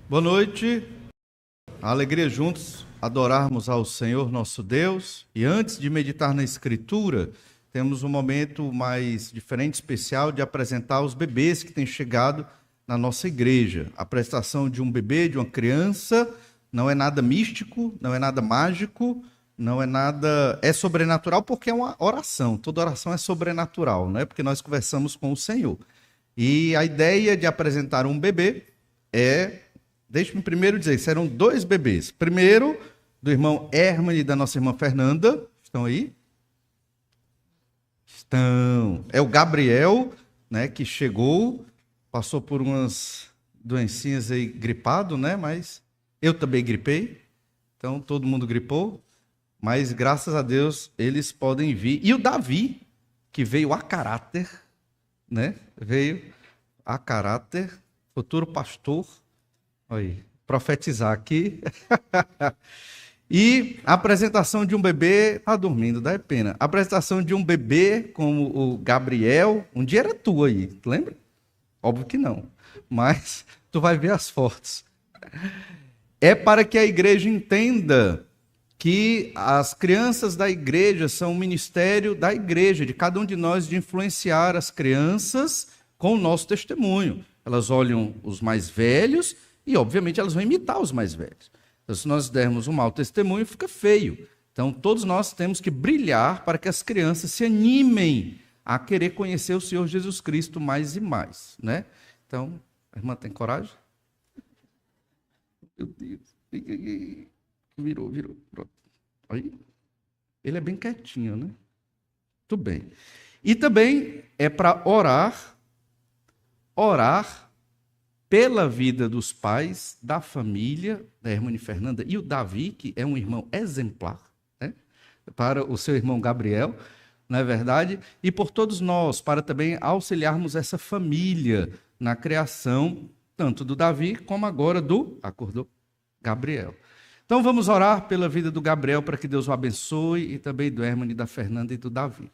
Boa noite, a alegria juntos adorarmos ao Senhor nosso Deus. E antes de meditar na Escritura, temos um momento mais diferente, especial, de apresentar os bebês que têm chegado na nossa igreja. A apresentação de um bebê, de uma criança, não é nada místico, não é nada mágico, não é nada... É sobrenatural porque é uma oração, toda oração é sobrenatural, não é? Porque nós conversamos com o Senhor. E a ideia de apresentar um bebê é... Deixe-me primeiro dizer, serão dois bebês. Primeiro, do irmão Hermane e da nossa irmã Fernanda. Estão aí? Estão. É o Gabriel, né, que chegou, passou por umas doencinhas aí, gripado, né? Mas eu também gripei. Então, todo mundo gripou. Mas, graças a Deus, eles podem vir. E o Davi, que veio a caráter, né? Veio a caráter, futuro pastor. Aí, profetizar aqui. E a apresentação de um bebê... Tá dormindo, dá pena. A apresentação de um bebê como o Gabriel, um dia era tu aí, tu lembra? Óbvio que não, mas tu vai ver as fotos. É para que a igreja entenda que as crianças da igreja são um ministério da igreja, de cada um de nós, de influenciar as crianças com o nosso testemunho. Elas olham os mais velhos e, obviamente, elas vão imitar os mais velhos. Então, se nós dermos um mau testemunho, fica feio. Então, todos nós temos que brilhar para que as crianças se animem a querer conhecer o Senhor Jesus Cristo mais e mais, né? Então, a irmã tem coragem? Meu Deus. Virou. Pronto. Aí. Ele é bem quietinho, né? Tudo bem. E também é para orar pela vida dos pais, da família, da Hermane Fernanda e o Davi, que é um irmão exemplar, né? Para o seu irmão Gabriel, não é verdade? E por todos nós, para também auxiliarmos essa família na criação, tanto do Davi como agora do, acordou, Gabriel. Então vamos orar pela vida do Gabriel, para que Deus o abençoe, e também do Hermane, da Fernanda e do Davi.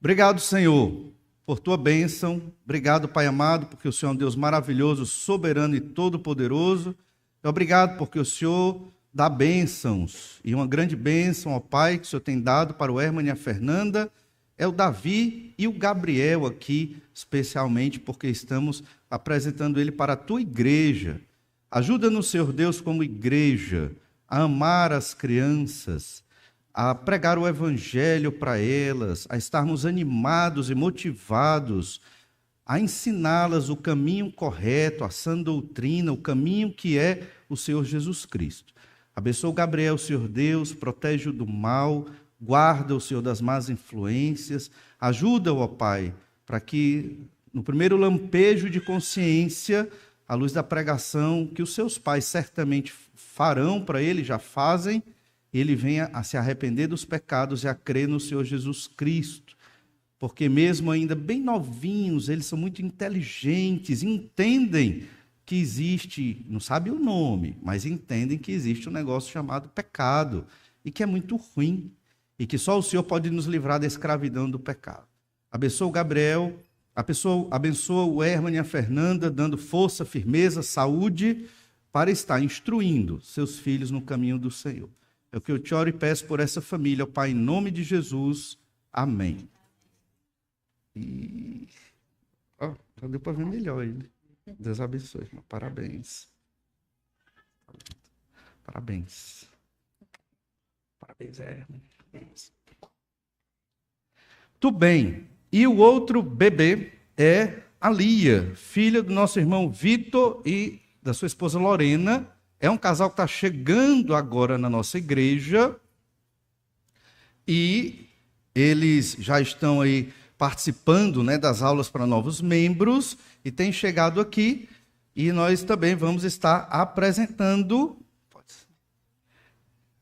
Obrigado, Senhor, por tua bênção. Obrigado, Pai amado, porque o Senhor é um Deus maravilhoso, soberano e todo-poderoso. Obrigado porque o Senhor dá bênçãos, e uma grande bênção, ó Pai, que o Senhor tem dado para o Hermane e a Fernanda, é o Davi e o Gabriel aqui, especialmente porque estamos apresentando ele para a tua igreja. Ajuda-nos, Senhor Deus, como igreja, a amar as crianças, a pregar o evangelho para elas, a estarmos animados e motivados a ensiná-las o caminho correto, a sã doutrina, o caminho que é o Senhor Jesus Cristo. Abençoa o Gabriel, Senhor Deus, protege-o do mal, guarda o Senhor das más influências, ajuda-o, ó Pai, para que no primeiro lampejo de consciência, à luz da pregação que os seus pais certamente farão para ele, já fazem, ele venha a se arrepender dos pecados e a crer no Senhor Jesus Cristo. Porque mesmo ainda bem novinhos, eles são muito inteligentes, entendem que existe, não sabe o nome, mas entendem que existe um negócio chamado pecado, e que é muito ruim, e que só o Senhor pode nos livrar da escravidão do pecado. Abençoa o Gabriel, abençoa o Hermane e a Fernanda, dando força, firmeza, saúde, para estar instruindo seus filhos no caminho do Senhor. É o que eu te oro e peço por essa família, ó Pai, em nome de Jesus. Amém. E... já deu para ver melhor ele. Deus abençoe, irmão. Parabéns. Parabéns. Parabéns, Hermane. Tudo bem. E o outro bebê é a Lia, filha do nosso irmão Vitor e da sua esposa Lorena. É um casal que está chegando agora na nossa igreja e eles já estão aí participando, né, das aulas para novos membros e têm chegado aqui e nós também vamos estar apresentando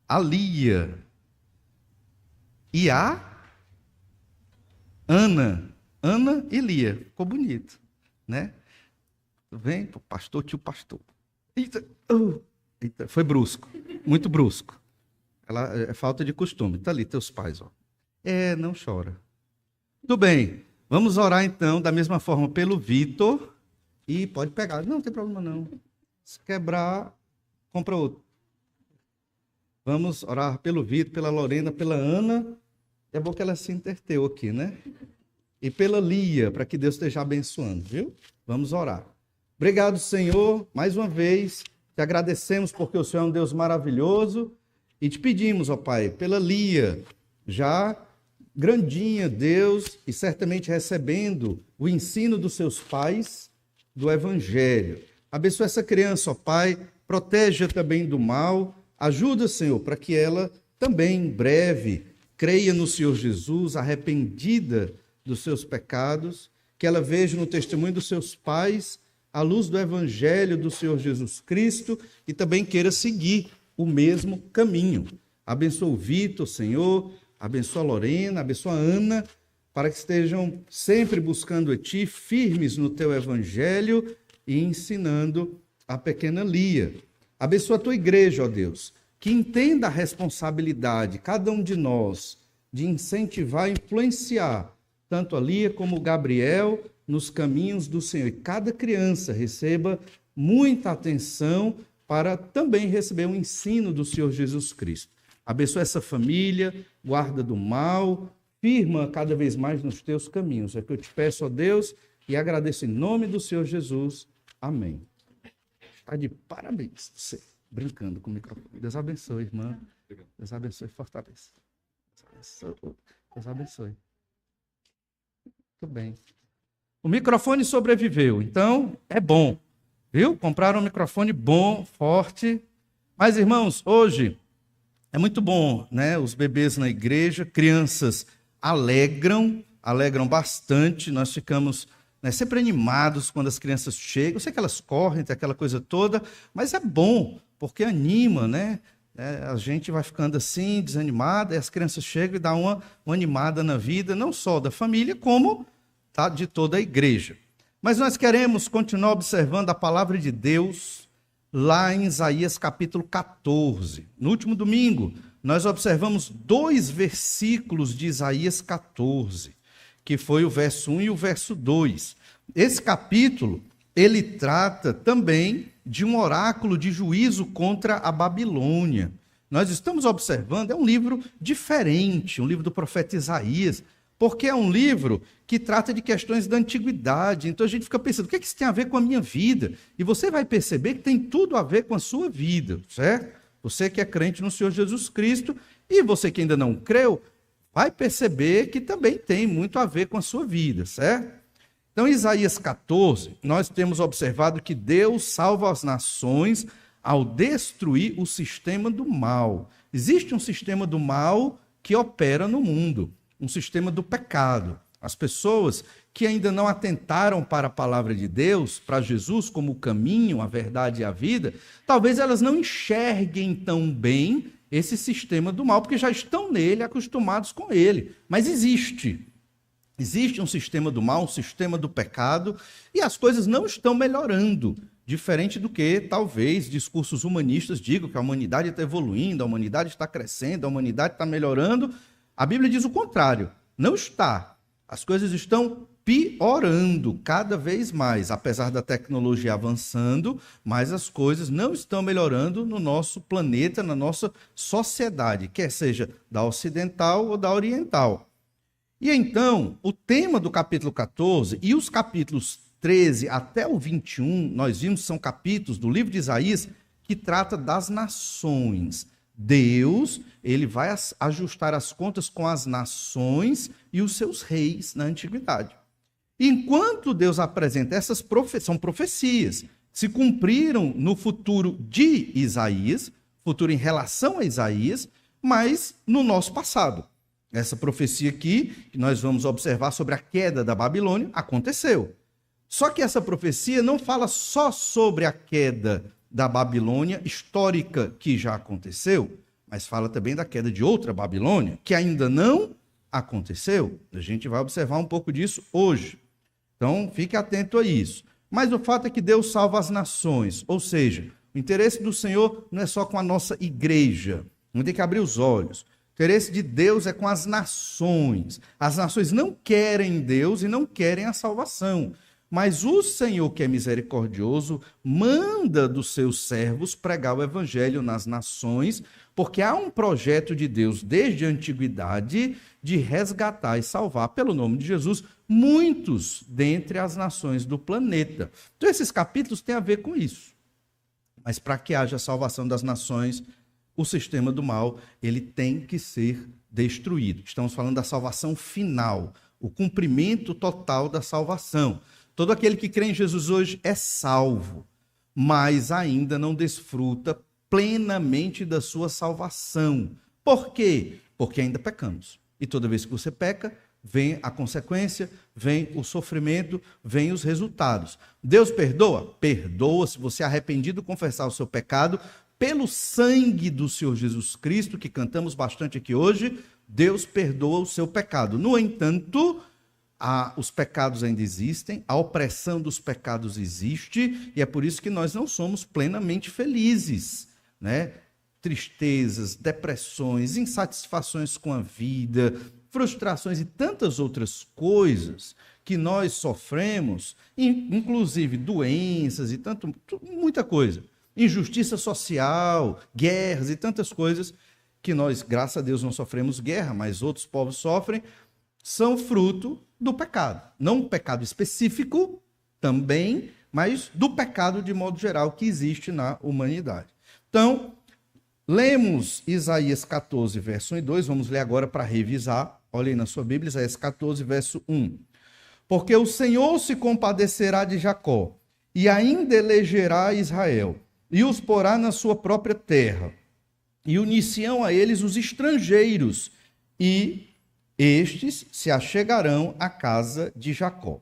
a Lia e a Ana e Lia. Ficou bonito, né? Vem, pastor, tio pastor. Eita, eita, foi brusco, muito brusco. É falta de costume. Está ali, teus pais, ó. Não chora. Tudo bem, vamos orar então, da mesma forma, pelo Vitor. E pode pegar, não tem problema não. Se quebrar, compra outro. Vamos orar pelo Vitor, pela Lorena, pela Ana. É bom que ela se interteu aqui, né? E pela Lia, para que Deus esteja abençoando, viu? Vamos orar. Obrigado, Senhor, mais uma vez. Te agradecemos porque o Senhor é um Deus maravilhoso. E te pedimos, ó Pai, pela Lia, já grandinha, Deus, e certamente recebendo o ensino dos seus pais do Evangelho. Abençoa essa criança, ó Pai, protege-a também do mal. Ajuda, Senhor, para que ela também, em breve, creia no Senhor Jesus, arrependida dos seus pecados, que ela veja no testemunho dos seus pais a luz do Evangelho do Senhor Jesus Cristo e também queira seguir o mesmo caminho. Abençoa o Vitor, Senhor, abençoa a Lorena, abençoa a Ana, para que estejam sempre buscando a Ti, firmes no Teu Evangelho e ensinando a pequena Lia. Abençoa a Tua igreja, ó Deus, que entenda a responsabilidade, cada um de nós, de incentivar e influenciar tanto a Lia como o Gabriel nos caminhos do Senhor. E cada criança receba muita atenção para também receber o ensino do Senhor Jesus Cristo. Abençoa essa família, guarda do mal, firma cada vez mais nos teus caminhos. É o que eu te peço, ó Deus, e agradeço em nome do Senhor Jesus. Amém. Está de parabéns você, brincando com o microfone. Deus abençoe, irmã. Deus abençoe e fortaleça. Deus abençoe. Muito bem. O microfone sobreviveu, então é bom. Viu? Compraram um microfone bom, forte. Mas, irmãos, hoje é muito bom, né? Os bebês na igreja, crianças alegram bastante. Nós ficamos, né, sempre animados quando as crianças chegam. Eu sei que elas correm, tem aquela coisa toda, mas é bom, porque anima, né? A gente vai ficando assim, desanimada, e as crianças chegam e dão uma animada na vida, não só da família, como de toda a igreja. Mas nós queremos continuar observando a palavra de Deus lá em Isaías capítulo 14. No último domingo, nós observamos 2 versículos de Isaías 14, que foi o verso 1 e o verso 2. Esse capítulo, ele trata também de um oráculo de juízo contra a Babilônia. Nós estamos observando, é um livro diferente, um livro do profeta Isaías, porque é um livro que trata de questões da antiguidade. Então a gente fica pensando, o que isso tem a ver com a minha vida? E você vai perceber que tem tudo a ver com a sua vida, certo? Você que é crente no Senhor Jesus Cristo e você que ainda não creu, vai perceber que também tem muito a ver com a sua vida, certo? Então, em Isaías 14, nós temos observado que Deus salva as nações ao destruir o sistema do mal. Existe um sistema do mal que opera no mundo, um sistema do pecado. As pessoas que ainda não atentaram para a palavra de Deus, para Jesus como o caminho, a verdade e a vida, talvez elas não enxerguem tão bem esse sistema do mal, porque já estão nele, acostumados com ele. Mas existe. Existe um sistema do mal, um sistema do pecado, e as coisas não estão melhorando, diferente do que talvez discursos humanistas digam que a humanidade está evoluindo, a humanidade está crescendo, a humanidade está melhorando. A Bíblia diz o contrário, não está. As coisas estão piorando cada vez mais, apesar da tecnologia avançando, mas as coisas não estão melhorando no nosso planeta, na nossa sociedade, quer seja da ocidental ou da oriental. E então, o tema do capítulo 14 e os capítulos 13 até o 21, nós vimos, são capítulos do livro de Isaías que trata das nações. Deus, ele vai ajustar as contas com as nações e os seus reis na antiguidade. Enquanto Deus apresenta essas são profecias, se cumpriram no futuro de Isaías, futuro em relação a Isaías, mas no nosso passado. Essa profecia aqui, que nós vamos observar sobre a queda da Babilônia, aconteceu. Só que essa profecia não fala só sobre a queda da Babilônia histórica que já aconteceu, mas fala também da queda de outra Babilônia, que ainda não aconteceu. A gente vai observar um pouco disso hoje. Então, fique atento a isso. Mas o fato é que Deus salva as nações, ou seja, o interesse do Senhor não é só com a nossa igreja, não tem que abrir os olhos. O interesse de Deus é com as nações. As nações não querem Deus e não querem a salvação. Mas o Senhor, que é misericordioso, manda dos seus servos pregar o evangelho nas nações, porque há um projeto de Deus desde a antiguidade de resgatar e salvar, pelo nome de Jesus, muitos dentre as nações do planeta. Então, esses capítulos têm a ver com isso. Mas para que haja salvação das nações, o sistema do mal, ele tem que ser destruído. Estamos falando da salvação final, o cumprimento total da salvação. Todo aquele que crê em Jesus hoje é salvo, mas ainda não desfruta plenamente da sua salvação. Por quê? Porque ainda pecamos. E toda vez que você peca, vem a consequência, vem o sofrimento, vem os resultados. Deus perdoa? Perdoa se você é arrependido confessar o seu pecado. Pelo sangue do Senhor Jesus Cristo, que cantamos bastante aqui hoje, Deus perdoa o seu pecado. No entanto, os pecados ainda existem, a opressão dos pecados existe, e é por isso que nós não somos plenamente felizes, né? Tristezas, depressões, insatisfações com a vida, frustrações e tantas outras coisas que nós sofremos, inclusive doenças e muita coisa, injustiça social, guerras e tantas coisas que nós, graças a Deus, não sofremos guerra, mas outros povos sofrem, são fruto do pecado. Não um pecado específico também, mas do pecado de modo geral que existe na humanidade. Então, lemos Isaías 14, verso 1 e 2, vamos ler agora para revisar. Olhem na sua Bíblia, Isaías 14, verso 1. Porque o Senhor se compadecerá de Jacó, e ainda elegerá Israel, e os porá na sua própria terra, e unir-se-ão a eles os estrangeiros, e estes se achegarão à casa de Jacó.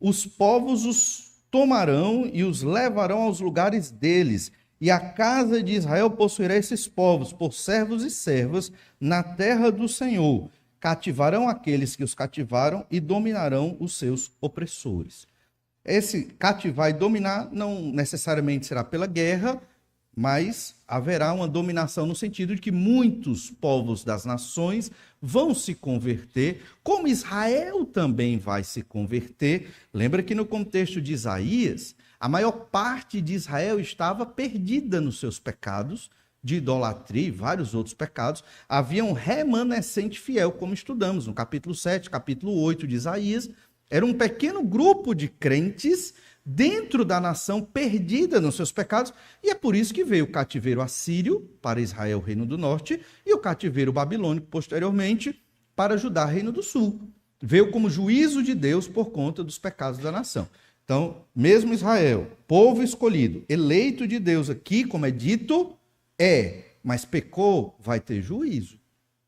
Os povos os tomarão e os levarão aos lugares deles, e a casa de Israel possuirá esses povos por servos e servas na terra do Senhor. Cativarão aqueles que os cativaram e dominarão os seus opressores. Esse cativar e dominar não necessariamente será pela guerra, mas haverá uma dominação no sentido de que muitos povos das nações vão se converter, como Israel também vai se converter. Lembra que no contexto de Isaías, a maior parte de Israel estava perdida nos seus pecados, de idolatria e vários outros pecados. Havia um remanescente fiel, como estudamos no capítulo 7, capítulo 8 de Isaías. Era um pequeno grupo de crentes dentro da nação perdida nos seus pecados, e é por isso que veio o cativeiro assírio para Israel, reino do norte, e o cativeiro babilônico posteriormente para Judá, reino do sul. Veio como juízo de Deus por conta dos pecados da nação. Então, mesmo Israel, povo escolhido, eleito de Deus aqui, como é dito, mas pecou, vai ter juízo.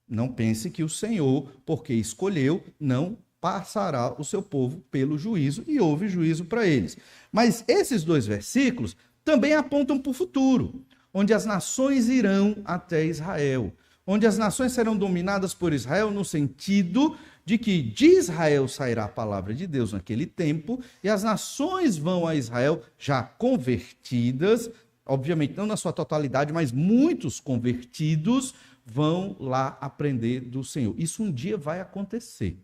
Não pense que o Senhor, porque escolheu, não passará o seu povo pelo juízo, e houve juízo para eles. Mas esses dois versículos também apontam para o futuro, onde as nações irão até Israel, onde as nações serão dominadas por Israel no sentido de que de Israel sairá a palavra de Deus naquele tempo, e as nações vão a Israel já convertidas, obviamente não na sua totalidade, mas muitos convertidos vão lá aprender do Senhor. Isso um dia vai acontecer.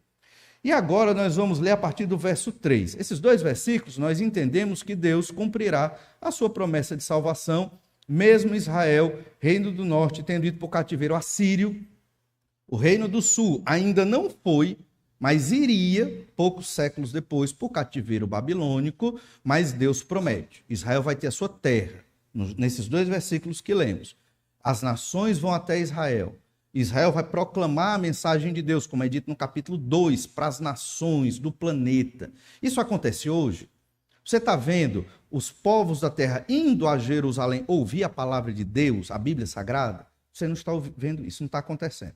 E agora nós vamos ler a partir do verso 3. Esses dois versículos, nós entendemos que Deus cumprirá a sua promessa de salvação, mesmo Israel, reino do norte, tendo ido para o cativeiro assírio. O reino do sul ainda não foi, mas iria, poucos séculos depois, para o cativeiro babilônico, mas Deus promete. Israel vai ter a sua terra, nesses dois versículos que lemos. As nações vão até Israel. Israel vai proclamar a mensagem de Deus, como é dito no capítulo 2, para as nações do planeta. Isso acontece hoje? Você está vendo os povos da terra indo a Jerusalém ouvir a palavra de Deus, a Bíblia Sagrada? Você não está vendo isso, não está acontecendo.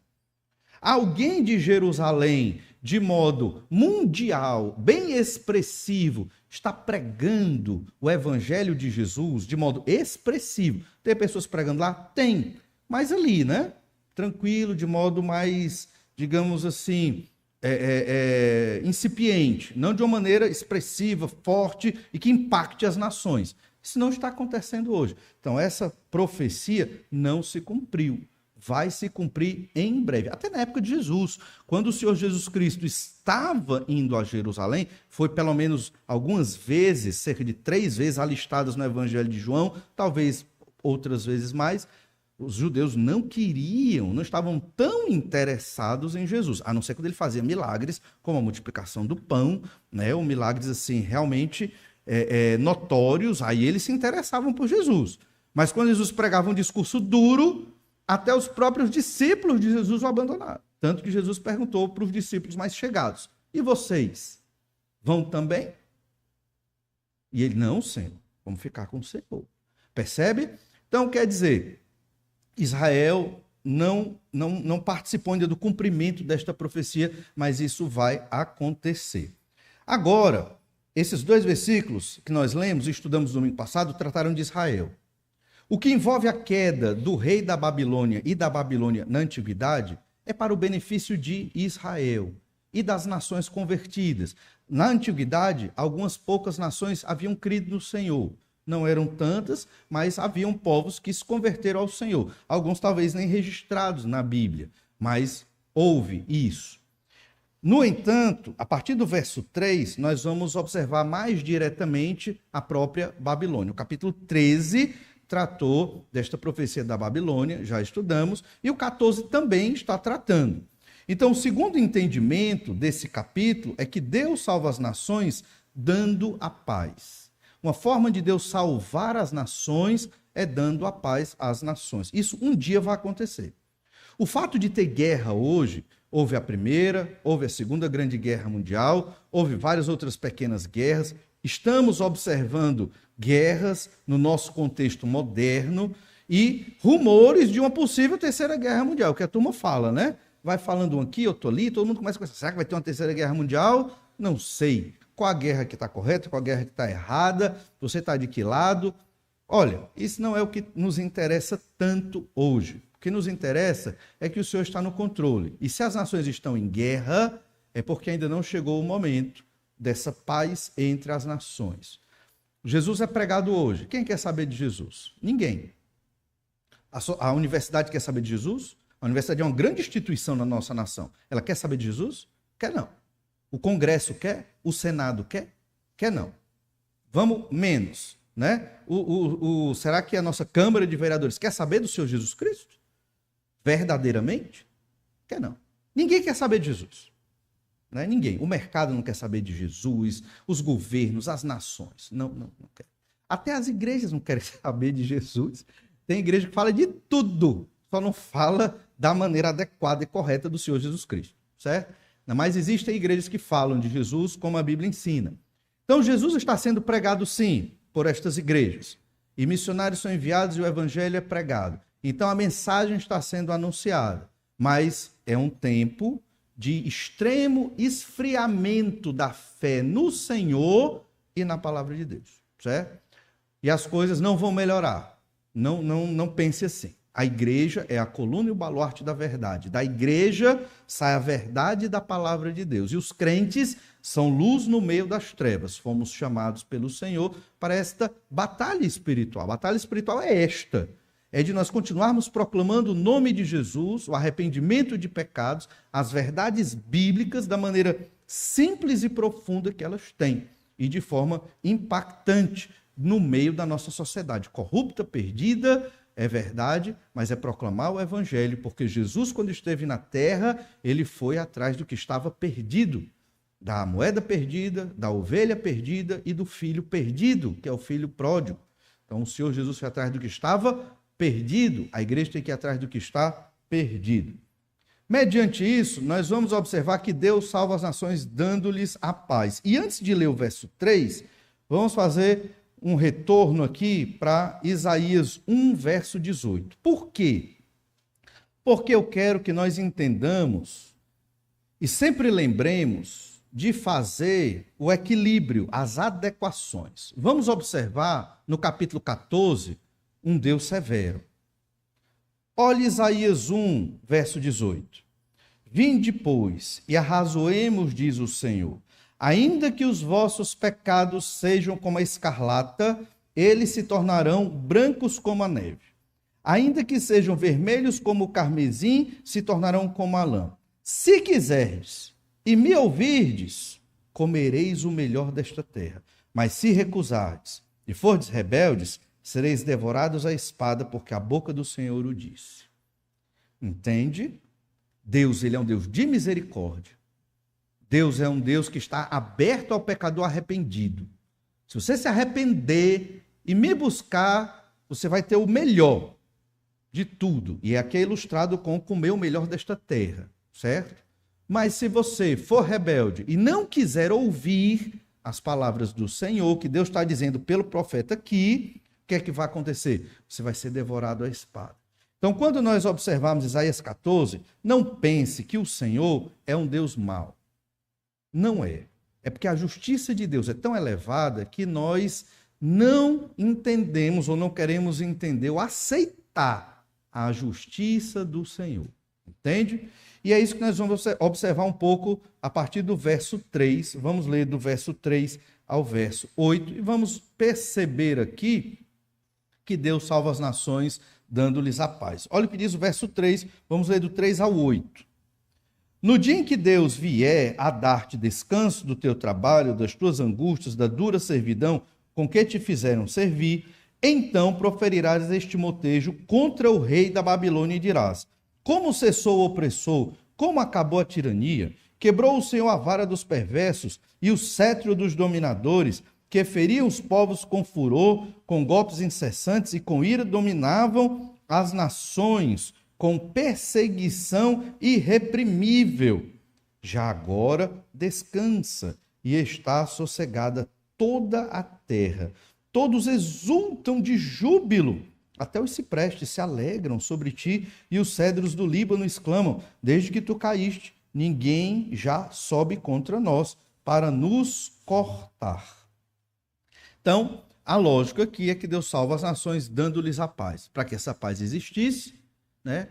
Alguém de Jerusalém, de modo mundial, bem expressivo, está pregando o evangelho de Jesus de modo expressivo. Tem pessoas pregando lá? Tem. Mas ali, né? Tranquilo, de modo mais, digamos assim, incipiente, não de uma maneira expressiva, forte e que impacte as nações. Isso não está acontecendo hoje. Então, essa profecia não se cumpriu. vai se cumprir em breve. Até na época de Jesus, quando o Senhor Jesus Cristo estava indo a Jerusalém, foi pelo menos algumas vezes, cerca de 3 vezes alistadas no Evangelho de João, talvez outras vezes mais, os judeus não queriam, não estavam tão interessados em Jesus, a não ser quando ele fazia milagres, como a multiplicação do pão, né, ou milagres assim, realmente notórios, aí eles se interessavam por Jesus. Mas quando Jesus pregava um discurso duro, até os próprios discípulos de Jesus o abandonaram. Tanto que Jesus perguntou para os discípulos mais chegados, e vocês vão também? E ele, não, Senhor, vamos ficar com o Senhor. Percebe? Então, quer dizer, Israel não participou ainda do cumprimento desta profecia, mas isso vai acontecer. Agora, esses 2 versículos que nós lemos e estudamos no domingo passado trataram de Israel. O que envolve a queda do rei da Babilônia e da Babilônia na antiguidade é para o benefício de Israel e das nações convertidas. Na antiguidade, algumas poucas nações haviam crido no Senhor. Não eram tantas, mas haviam povos que se converteram ao Senhor. Alguns talvez nem registrados na Bíblia, mas houve isso. No entanto, a partir do verso 3, nós vamos observar mais diretamente a própria Babilônia. O capítulo 13 tratou desta profecia da Babilônia, já estudamos, e o 14 também está tratando. Então, o segundo entendimento desse capítulo é que Deus salva as nações dando a paz. Uma forma de Deus salvar as nações é dando a paz às nações. Isso um dia vai acontecer. O fato de ter guerra hoje, houve a primeira, houve a segunda grande guerra mundial, houve várias outras pequenas guerras. Estamos observando guerras no nosso contexto moderno e rumores de uma possível terceira guerra mundial, que a turma fala, né? Vai falando um aqui, outro ali, todo mundo começa a pensar, será que vai ter uma terceira guerra mundial? Não sei. Qual a guerra que está correta, qual a guerra que está errada, você está de que lado? Olha, isso não é o que nos interessa tanto hoje. O que nos interessa é que o Senhor está no controle. E se as nações estão em guerra, é porque ainda não chegou o momento dessa paz entre as nações. Jesus é pregado hoje. Quem quer saber de Jesus? Ninguém. A universidade quer saber de Jesus? A universidade é uma grande instituição na nossa nação. Ela quer saber de Jesus? Quer não. O Congresso quer? O Senado quer? Quer não. Vamos menos, né? Será que a nossa Câmara de Vereadores quer saber do Senhor Jesus Cristo? Verdadeiramente? Quer não. Ninguém quer saber de Jesus. Né? Ninguém. O mercado não quer saber de Jesus, os governos, as nações. Não quer. Até as igrejas não querem saber de Jesus. Tem igreja que fala de tudo, só não fala da maneira adequada e correta do Senhor Jesus Cristo, certo? Mas existem igrejas que falam de Jesus como a Bíblia ensina. Então, Jesus está sendo pregado, sim, por estas igrejas. E missionários são enviados e o evangelho é pregado. Então, a mensagem está sendo anunciada. Mas é um tempo de extremo esfriamento da fé no Senhor e na palavra de Deus, certo? E as coisas não vão melhorar. Não pense assim. A igreja é a coluna e o baluarte da verdade. Da igreja sai a verdade da palavra de Deus. E os crentes são luz no meio das trevas. Fomos chamados pelo Senhor para esta batalha espiritual. A batalha espiritual é esta. É de nós continuarmos proclamando o nome de Jesus, o arrependimento de pecados, as verdades bíblicas da maneira simples e profunda que elas têm. E de forma impactante no meio da nossa sociedade. Corrupta, perdida, é verdade, mas é proclamar o evangelho, porque Jesus, quando esteve na terra, ele foi atrás do que estava perdido, da moeda perdida, da ovelha perdida e do filho perdido, que é o filho pródigo. Então, o Senhor Jesus foi atrás do que estava perdido, a igreja tem que ir atrás do que está perdido. Mediante isso, nós vamos observar que Deus salva as nações dando-lhes a paz. E antes de ler o verso 3, vamos fazer um retorno aqui para Isaías 1, verso 18. Por quê? Porque eu quero que nós entendamos e sempre lembremos de fazer o equilíbrio, as adequações. Vamos observar no capítulo 14, um Deus severo. Olhe Isaías 1, verso 18. Vinde, pois, e arrazoemos, diz o Senhor. Ainda que os vossos pecados sejam como a escarlata, eles se tornarão brancos como a neve. Ainda que sejam vermelhos como o carmesim, se tornarão como a lã. Se quiserdes e me ouvirdes, comereis o melhor desta terra. Mas se recusardes e fordes rebeldes, sereis devorados à espada, porque a boca do Senhor o disse. Entende? Deus, ele é um Deus de misericórdia. Deus é um Deus que está aberto ao pecador arrependido. Se você se arrepender e me buscar, você vai ter o melhor de tudo. E aqui é ilustrado com comer o melhor desta terra, certo? Mas se você for rebelde e não quiser ouvir as palavras do Senhor, que Deus está dizendo pelo profeta aqui, o que é que vai acontecer? Você vai ser devorado à espada. Então, quando nós observarmos Isaías 14, não pense que o Senhor é um Deus mau. Não é. É porque a justiça de Deus é tão elevada que nós não entendemos ou não queremos entender ou aceitar a justiça do Senhor. Entende? E é isso que nós vamos observar um pouco a partir do verso 3. Vamos ler do verso 3 ao verso 8 e vamos perceber aqui que Deus salva as nações dando-lhes a paz. Olha o que diz o verso 3, vamos ler do 3 ao 8. No dia em que Deus vier a dar-te descanso do teu trabalho, das tuas angústias, da dura servidão com que te fizeram servir, então proferirás este motejo contra o rei da Babilônia e dirás: como cessou o opressor, como acabou a tirania, quebrou o Senhor a vara dos perversos e o cetro dos dominadores, que feriam os povos com furor, com golpes incessantes e com ira dominavam as nações, com perseguição irreprimível. Já agora descansa e está sossegada toda a terra. Todos exultam de júbilo. Até os ciprestes se alegram sobre ti e os cedros do Líbano exclamam: desde que tu caíste, ninguém já sobe contra nós para nos cortar. Então, a lógica aqui é que Deus salva as nações dando-lhes a paz. Para que essa paz existisse, né,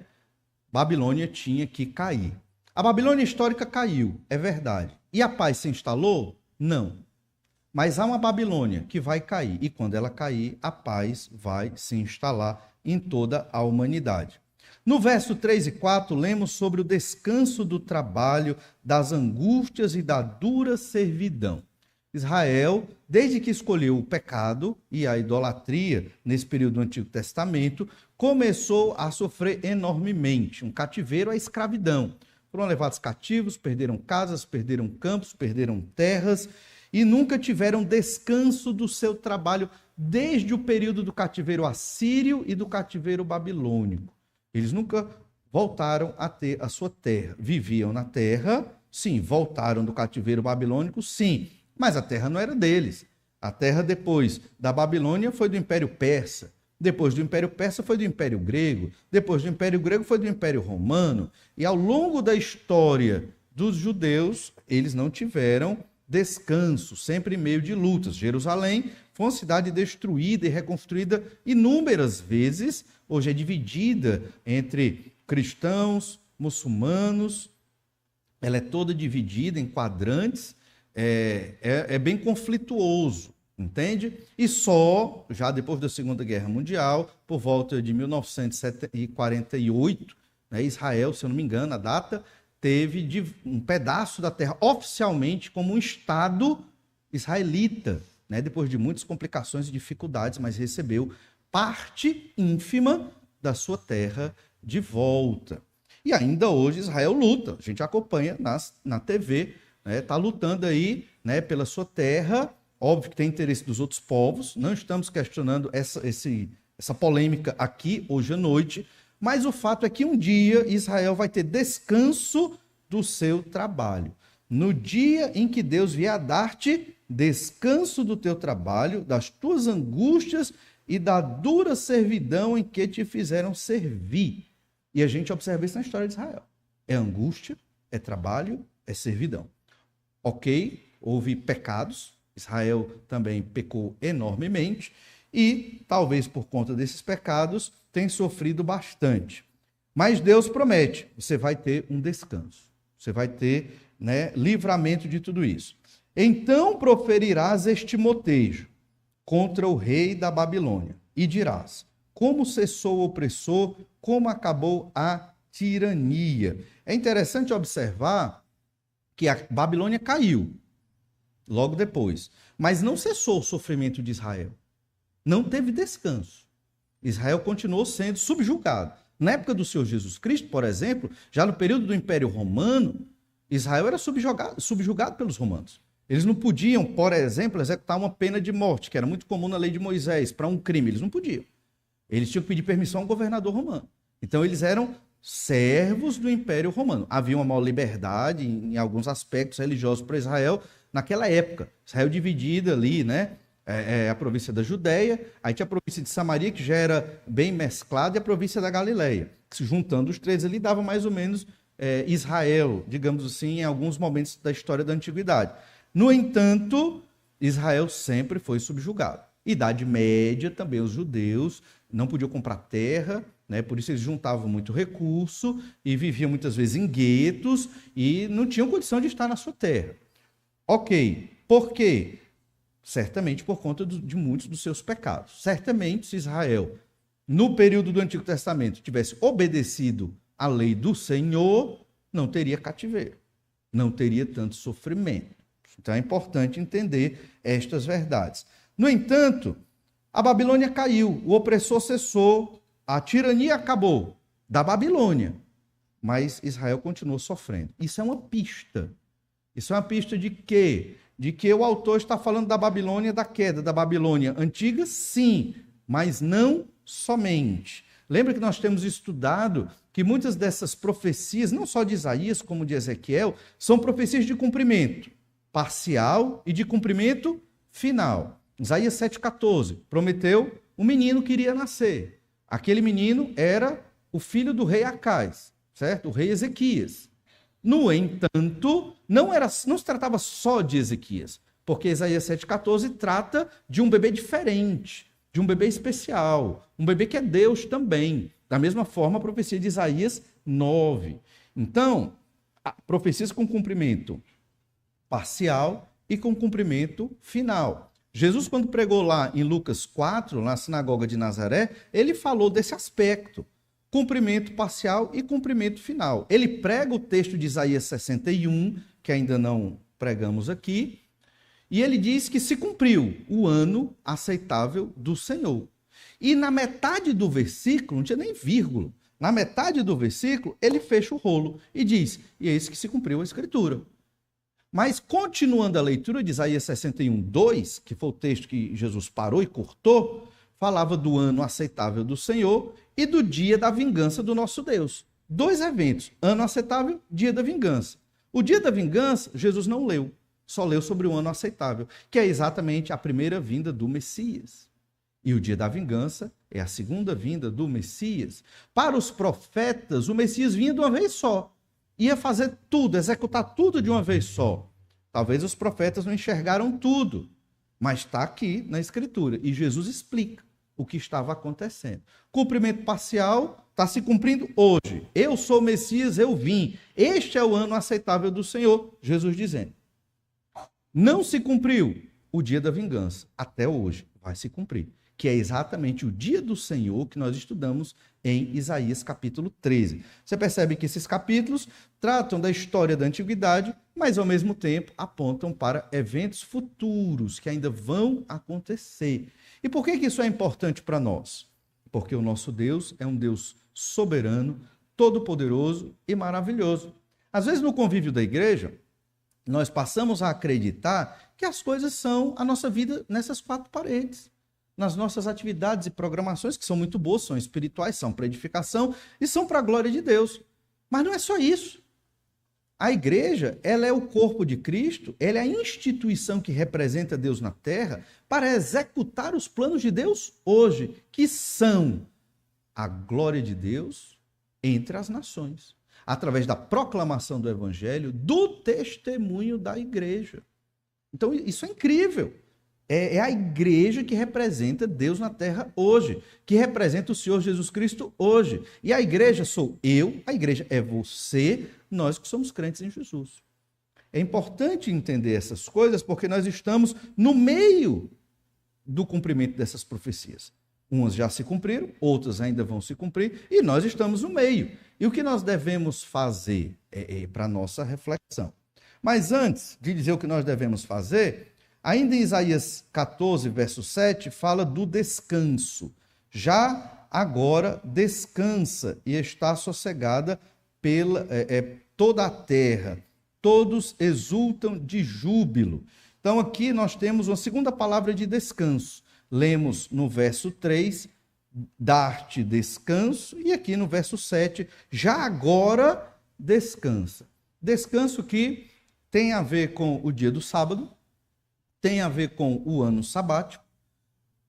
Babilônia tinha que cair. A Babilônia histórica caiu, é verdade. E a paz se instalou? Não. Mas há uma Babilônia que vai cair. E quando ela cair, a paz vai se instalar em toda a humanidade. No verso 3 e 4, lemos sobre o descanso do trabalho, das angústias e da dura servidão. Israel, desde que escolheu o pecado e a idolatria nesse período do Antigo Testamento, começou a sofrer enormemente, um cativeiro à escravidão. Foram levados cativos, perderam casas, perderam campos, perderam terras e nunca tiveram descanso do seu trabalho desde o período do cativeiro assírio e do cativeiro babilônico. Eles nunca voltaram a ter a sua terra. Viviam na terra, sim, voltaram do cativeiro babilônico, sim, mas a terra não era deles. A terra depois da Babilônia foi do Império Persa. Depois do Império Persa foi do Império Grego. Depois do Império Grego foi do Império Romano. E ao longo da história dos judeus, eles não tiveram descanso, sempre em meio de lutas. Jerusalém foi uma cidade destruída e reconstruída inúmeras vezes. Hoje é dividida entre cristãos, muçulmanos. Ela é toda dividida em quadrantes. É bem conflituoso, entende? E só, já depois da Segunda Guerra Mundial, por volta de 1948, né, Israel, se eu não me engano, a data, teve um pedaço da terra oficialmente como um Estado israelita, né, depois de muitas complicações e dificuldades, mas recebeu parte ínfima da sua terra de volta. E ainda hoje Israel luta, a gente acompanha na TV, está lutando aí, né, pela sua terra. Óbvio que tem interesse dos outros povos, não estamos questionando essa polêmica aqui hoje à noite, mas o fato é que um dia Israel vai ter descanso do seu trabalho. No dia em que Deus vier a dar-te descanso do teu trabalho, das tuas angústias e da dura servidão em que te fizeram servir. E a gente observa isso na história de Israel. É angústia, é trabalho, é servidão. Ok, houve pecados, Israel também pecou enormemente e, talvez por conta desses pecados, tem sofrido bastante. Mas Deus promete, você vai ter um descanso, você vai ter, né, livramento de tudo isso. Então proferirás este motejo contra o rei da Babilônia e dirás: como cessou o opressor, como acabou a tirania. É interessante observar que a Babilônia caiu logo depois, mas não cessou o sofrimento de Israel. Não teve descanso. Israel continuou sendo subjugado. Na época do Senhor Jesus Cristo, por exemplo, já no período do Império Romano, Israel era subjugado pelos romanos. Eles não podiam, por exemplo, executar uma pena de morte, que era muito comum na lei de Moisés, para um crime. Eles não podiam. Eles tinham que pedir permissão ao governador romano. Então, eles eram servos do Império Romano. Havia uma maior liberdade em alguns aspectos religiosos para Israel naquela época. Israel dividida ali, né? A província da Judéia, aí tinha a província de Samaria, que já era bem mesclada, e a província da Galileia. Se juntando os três ali, dava mais ou menos Israel, digamos assim, em alguns momentos da história da Antiguidade. No entanto, Israel sempre foi subjugado. Idade Média também, os judeus não podiam comprar terra, né? Por isso eles juntavam muito recurso e viviam muitas vezes em guetos e não tinham condição de estar na sua terra. Ok, por quê? Certamente por conta de muitos dos seus pecados. Certamente, se Israel, no período do Antigo Testamento, tivesse obedecido à lei do Senhor, não teria cativeiro, não teria tanto sofrimento. Então é importante entender estas verdades. No entanto, a Babilônia caiu, o opressor cessou, a tirania acabou da Babilônia, mas Israel continuou sofrendo. Isso é uma pista. Isso é uma pista de quê? De que o autor está falando da Babilônia, da queda da Babilônia antiga, sim, mas não somente. Lembra que nós temos estudado que muitas dessas profecias, não só de Isaías como de Ezequiel, são profecias de cumprimento parcial e de cumprimento final. Isaías 7,14 prometeu um menino que iria nascer. Aquele menino era o filho do rei Acais, certo? O rei Ezequias. No entanto, não se tratava só de Ezequias, porque Isaías 7,14 trata de um bebê diferente, de um bebê especial, um bebê que é Deus também. Da mesma forma, a profecia de Isaías 9. Então, profecias com cumprimento parcial e com cumprimento final. Jesus, quando pregou lá em Lucas 4, na sinagoga de Nazaré, ele falou desse aspecto. Cumprimento parcial e cumprimento final. Ele prega o texto de Isaías 61, que ainda não pregamos aqui, e ele diz que se cumpriu o ano aceitável do Senhor. E na metade do versículo, não tinha nem vírgula, na metade do versículo, ele fecha o rolo e diz, e é isso que se cumpriu a Escritura. Mas, continuando a leitura de Isaías 61, 2, que foi o texto que Jesus parou e cortou, falava do ano aceitável do Senhor e do dia da vingança do nosso Deus. Dois eventos, ano aceitável, dia da vingança. O dia da vingança, Jesus não leu, só leu sobre o ano aceitável, que é exatamente a primeira vinda do Messias. E o dia da vingança é a segunda vinda do Messias. Para os profetas, o Messias vinha de uma vez só. Ia fazer tudo, executar tudo de uma vez só. Talvez os profetas não enxergaram tudo, mas está aqui na Escritura. E Jesus explica o que estava acontecendo. Cumprimento parcial está se cumprindo hoje. Eu sou o Messias, eu vim. Este é o ano aceitável do Senhor, Jesus dizendo. Não se cumpriu o dia da vingança. Até hoje vai se cumprir. Que é exatamente o dia do Senhor que nós estudamos em Isaías capítulo 13. Você percebe que esses capítulos tratam da história da antiguidade, mas ao mesmo tempo apontam para eventos futuros que ainda vão acontecer. E por que isso é importante para nós? Porque o nosso Deus é um Deus soberano, todo-poderoso e maravilhoso. Às vezes no convívio da igreja, nós passamos a acreditar que as coisas são a nossa vida nessas quatro paredes. Nas nossas atividades e programações, que são muito boas, são espirituais, são para edificação e são para a glória de Deus. Mas não é só isso. A igreja, ela é o corpo de Cristo, ela é a instituição que representa Deus na terra para executar os planos de Deus hoje, que são a glória de Deus entre as nações, através da proclamação do evangelho, do testemunho da igreja. Então, isso é incrível. É a igreja que representa Deus na terra hoje, que representa o Senhor Jesus Cristo hoje. E a igreja sou eu, a igreja é você, nós que somos crentes em Jesus. É importante entender essas coisas porque nós estamos no meio do cumprimento dessas profecias. Umas já se cumpriram, outras ainda vão se cumprir, e nós estamos no meio. E o que nós devemos fazer para a nossa reflexão? Mas antes de dizer o que nós devemos fazer, ainda em Isaías 14, verso 7, fala do descanso. Já agora descansa e está sossegada toda a terra. Todos exultam de júbilo. Então aqui nós temos uma segunda palavra de descanso. Lemos no verso 3, dar-te descanso, e aqui no verso 7, já agora descansa. Descanso que tem a ver com o dia do sábado, tem a ver com o ano sabático,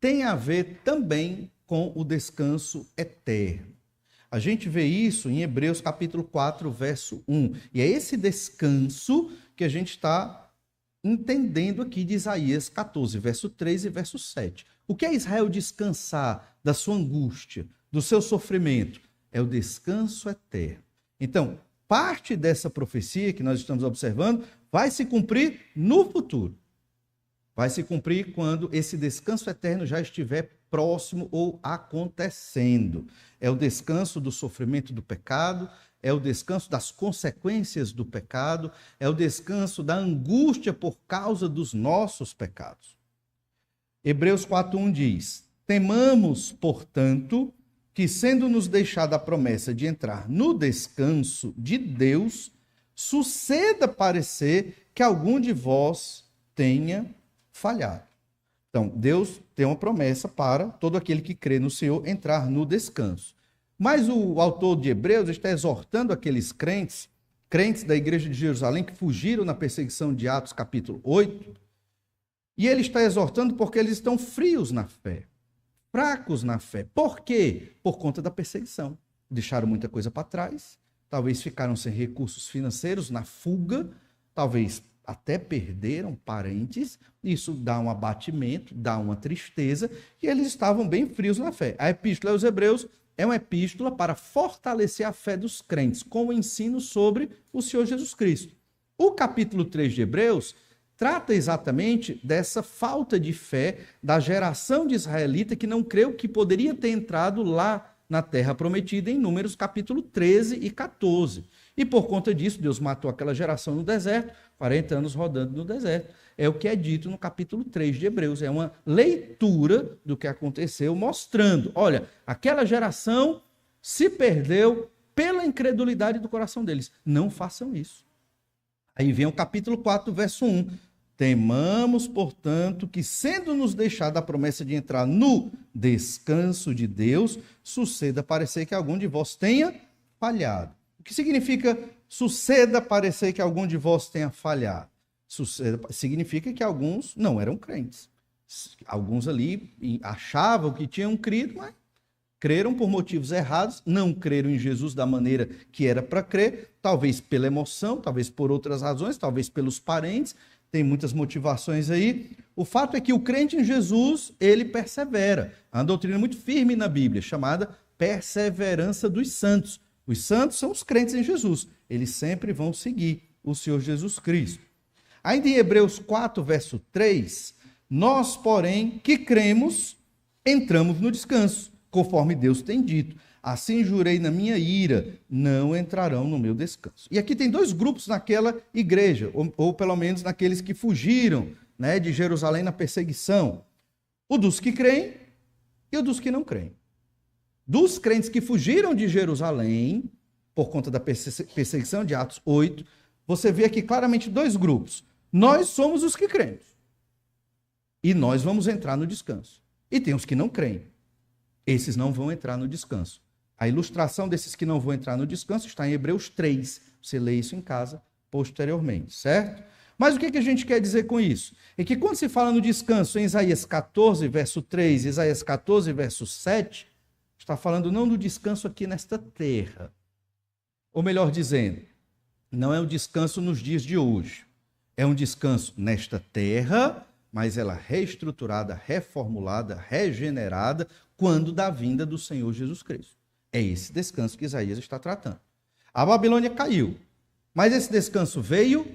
tem a ver também com o descanso eterno. A gente vê isso em Hebreus capítulo 4, verso 1. E é esse descanso que a gente está entendendo aqui de Isaías 14, verso 3 e verso 7. O que é Israel descansar da sua angústia, do seu sofrimento? É o descanso eterno. Então, parte dessa profecia que nós estamos observando vai se cumprir no futuro. Vai se cumprir quando esse descanso eterno já estiver próximo ou acontecendo. É o descanso do sofrimento do pecado, é o descanso das consequências do pecado, é o descanso da angústia por causa dos nossos pecados. Hebreus 4:1 diz: temamos, portanto, que sendo-nos deixada a promessa de entrar no descanso de Deus, suceda parecer que algum de vós tenha falhado. Então, Deus tem uma promessa para todo aquele que crê no Senhor entrar no descanso. Mas o autor de Hebreus está exortando aqueles crentes da igreja de Jerusalém que fugiram na perseguição de Atos capítulo 8, e ele está exortando porque eles estão frios na fé, fracos na fé. Por quê? Por conta da perseguição. Deixaram muita coisa para trás, talvez ficaram sem recursos financeiros na fuga, talvez até perderam parentes, isso dá um abatimento, dá uma tristeza, e eles estavam bem frios na fé. A epístola aos Hebreus é uma epístola para fortalecer a fé dos crentes, com o ensino sobre o Senhor Jesus Cristo. O capítulo 3 de Hebreus trata exatamente dessa falta de fé da geração de israelita que não creu que poderia ter entrado lá na terra prometida, em Números capítulo 13 e 14. E por conta disso, Deus matou aquela geração no deserto, 40 anos rodando no deserto. É o que é dito no capítulo 3 de Hebreus. É uma leitura do que aconteceu, mostrando, olha, aquela geração se perdeu pela incredulidade do coração deles. Não façam isso. Aí vem o capítulo 4, verso 1. Temamos, portanto, que sendo-nos deixada a promessa de entrar no descanso de Deus, suceda parecer que algum de vós tenha falhado. O que significa suceda parecer que algum de vós tenha falhado? Significa que alguns não eram crentes. Alguns ali achavam que tinham crido, mas creram por motivos errados, não creram em Jesus da maneira que era para crer, talvez pela emoção, talvez por outras razões, talvez pelos parentes, tem muitas motivações aí. O fato é que o crente em Jesus, ele persevera. Há uma doutrina muito firme na Bíblia, chamada perseverança dos santos. Os santos são os crentes em Jesus. Eles sempre vão seguir o Senhor Jesus Cristo. Ainda em Hebreus 4, verso 3, nós, porém, que cremos, entramos no descanso, conforme Deus tem dito. Assim jurei na minha ira, não entrarão no meu descanso. E aqui tem dois grupos naquela igreja, ou pelo menos naqueles que fugiram, né, de Jerusalém na perseguição. O dos que creem e o dos que não creem. Dos crentes que fugiram de Jerusalém, por conta da perseguição de Atos 8, você vê aqui claramente dois grupos. Nós somos os que cremos. E nós vamos entrar no descanso. E tem os que não creem. Esses não vão entrar no descanso. A ilustração desses que não vão entrar no descanso está em Hebreus 3. Você lê isso em casa posteriormente, certo? Mas o que a gente quer dizer com isso? É que quando se fala no descanso em Isaías 14, verso 3, Isaías 14, verso 7, está falando não do descanso aqui nesta terra. Ou melhor dizendo, não é um descanso nos dias de hoje. É um descanso nesta terra, mas ela reestruturada, reformulada, regenerada, quando da vinda do Senhor Jesus Cristo. É esse descanso que Isaías está tratando. A Babilônia caiu, mas esse descanso veio,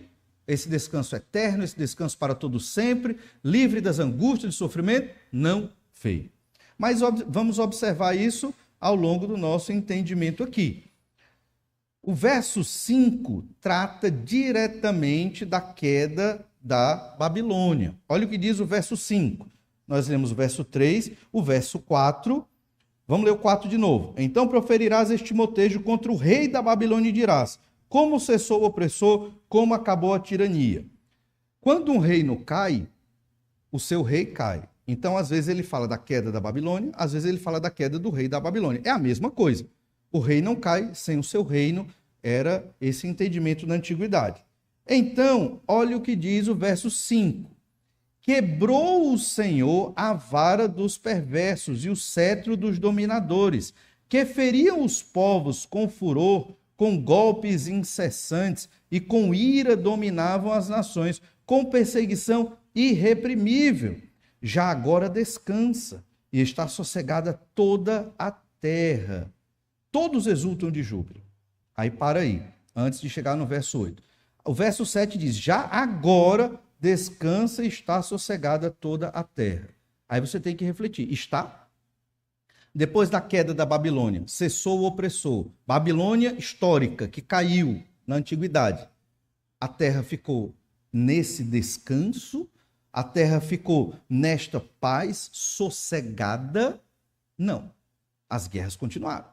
esse descanso eterno, esse descanso para todo sempre, livre das angústias e do sofrimento, não veio. Mas vamos observar isso ao longo do nosso entendimento aqui. O verso 5 trata diretamente da queda da Babilônia. Olha o que diz o verso 5. Nós lemos o verso 3, o verso 4. Vamos ler o 4 de novo. Então proferirás este motejo contra o rei da Babilônia e dirás: como cessou o opressor, como acabou a tirania. Quando um reino cai, o seu rei cai. Então, às vezes, ele fala da queda da Babilônia, às vezes, ele fala da queda do rei da Babilônia. É a mesma coisa. O rei não cai sem o seu reino, era esse entendimento na antiguidade. Então, olha o que diz o verso 5. Quebrou o Senhor a vara dos perversos e o cetro dos dominadores, que feriam os povos com furor, com golpes incessantes e com ira dominavam as nações, com perseguição irreprimível. Já agora descansa e está sossegada toda a terra. Todos exultam de júbilo. Aí para aí, antes de chegar no verso 8. O verso 7 diz: já agora descansa e está sossegada toda a terra. Aí você tem que refletir. Está? Depois da queda da Babilônia, cessou o opressor. Babilônia histórica, que caiu na antiguidade. A terra ficou nesse descanso? A terra ficou nesta paz sossegada? Não. As guerras continuaram.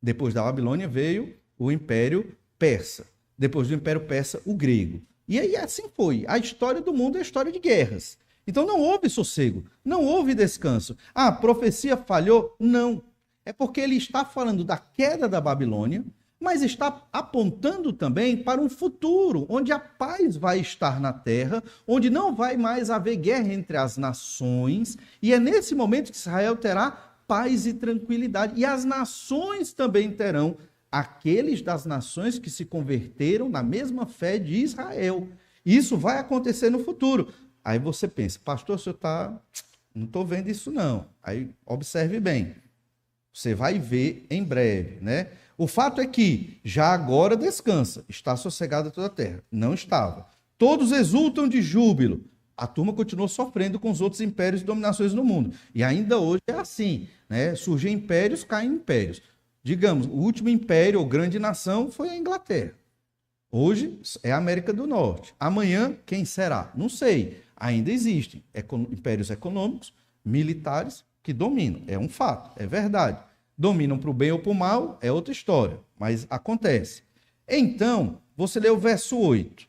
Depois da Babilônia veio o Império Persa. Depois do Império Persa, o grego. E aí assim foi. A história do mundo é a história de guerras. Então não houve sossego, não houve descanso. Ah, a profecia falhou? Não. É porque ele está falando da queda da Babilônia, mas está apontando também para um futuro, onde a paz vai estar na terra, onde não vai mais haver guerra entre as nações, e é nesse momento que Israel terá paz e tranquilidade. E as nações também terão, aqueles das nações que se converteram na mesma fé de Israel. Isso vai acontecer no futuro. Aí você pensa: pastor, o senhor está... Não estou vendo isso não. Aí observe bem. Você vai ver em breve, né? O fato é que já agora descansa, está sossegada toda a terra. Não estava. Todos exultam de júbilo. A turma continuou sofrendo com os outros impérios e dominações no mundo. E ainda hoje é assim, né? Surgem impérios, caem impérios. Digamos, o último império ou grande nação foi a Inglaterra. Hoje é a América do Norte. Amanhã, quem será? Não sei. Ainda existem impérios econômicos, militares, que dominam. É um fato, é verdade. Dominam para o bem ou para o mal, é outra história, mas acontece. Então, você lê o verso 8.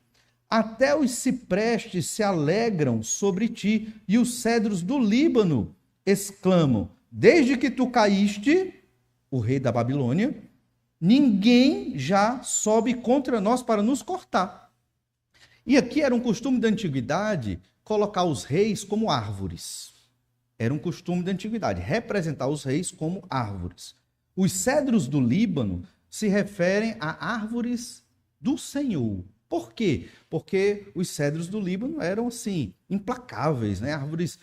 Até os ciprestes se alegram sobre ti, e os cedros do Líbano exclamam: desde que tu caíste, o rei da Babilônia, ninguém já sobe contra nós para nos cortar. E aqui era um costume da antiguidade colocar os reis como árvores. Era um costume da antiguidade, representar os reis como árvores. Os cedros do Líbano se referem a árvores do Senhor. Por quê? Porque os cedros do Líbano eram, assim, implacáveis, né? Árvores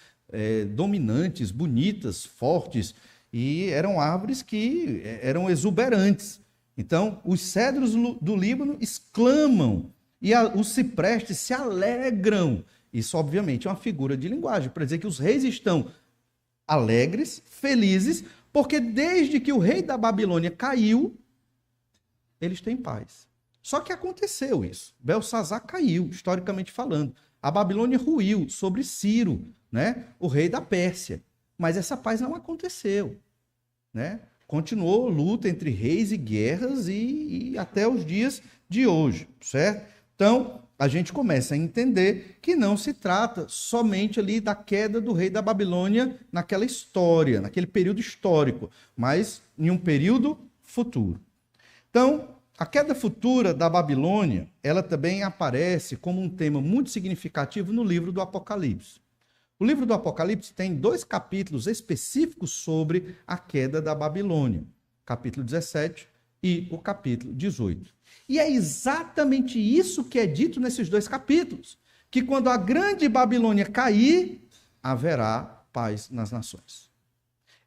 dominantes, bonitas, fortes, e eram árvores que eram exuberantes. Então, os cedros do Líbano exclamam, e os ciprestes se alegram. Isso, obviamente, é uma figura de linguagem, para dizer que os reis estão alegres, felizes, porque desde que o rei da Babilônia caiu, eles têm paz. Só que aconteceu isso. Belsazar caiu, historicamente falando. A Babilônia ruiu sobre Ciro, né, o rei da Pérsia. Mas essa paz não aconteceu, né? Continuou luta entre reis e guerras e até os dias de hoje, certo? Então, a gente começa a entender que não se trata somente ali da queda do rei da Babilônia naquela história, naquele período histórico, mas em um período futuro. Então, a queda futura da Babilônia, ela também aparece como um tema muito significativo no livro do Apocalipse. O livro do Apocalipse tem 2 capítulos específicos sobre a queda da Babilônia, capítulo 17 e o capítulo 18. E é exatamente isso que é dito nesses 2 capítulos, que quando a grande Babilônia cair, haverá paz nas nações.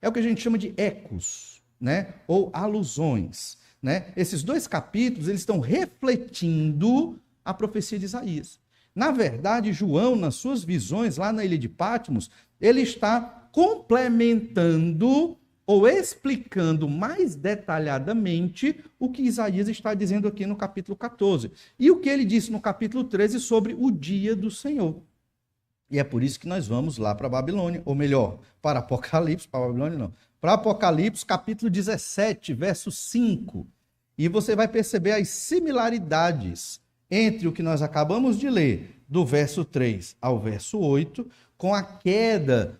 É o que a gente chama de ecos, né? Ou alusões, né? Esses 2 capítulos, eles estão refletindo a profecia de Isaías. Na verdade, João, nas suas visões, lá na ilha de Patmos, ele está complementando ou explicando mais detalhadamente o que Isaías está dizendo aqui no capítulo 14. E o que ele disse no capítulo 13 sobre o dia do Senhor. E é por isso que nós vamos lá para a Babilônia, ou melhor, para Apocalipse, para a Babilônia não, para Apocalipse, capítulo 17, verso 5. E você vai perceber as similaridades entre o que nós acabamos de ler, do verso 3 ao verso 8, com a queda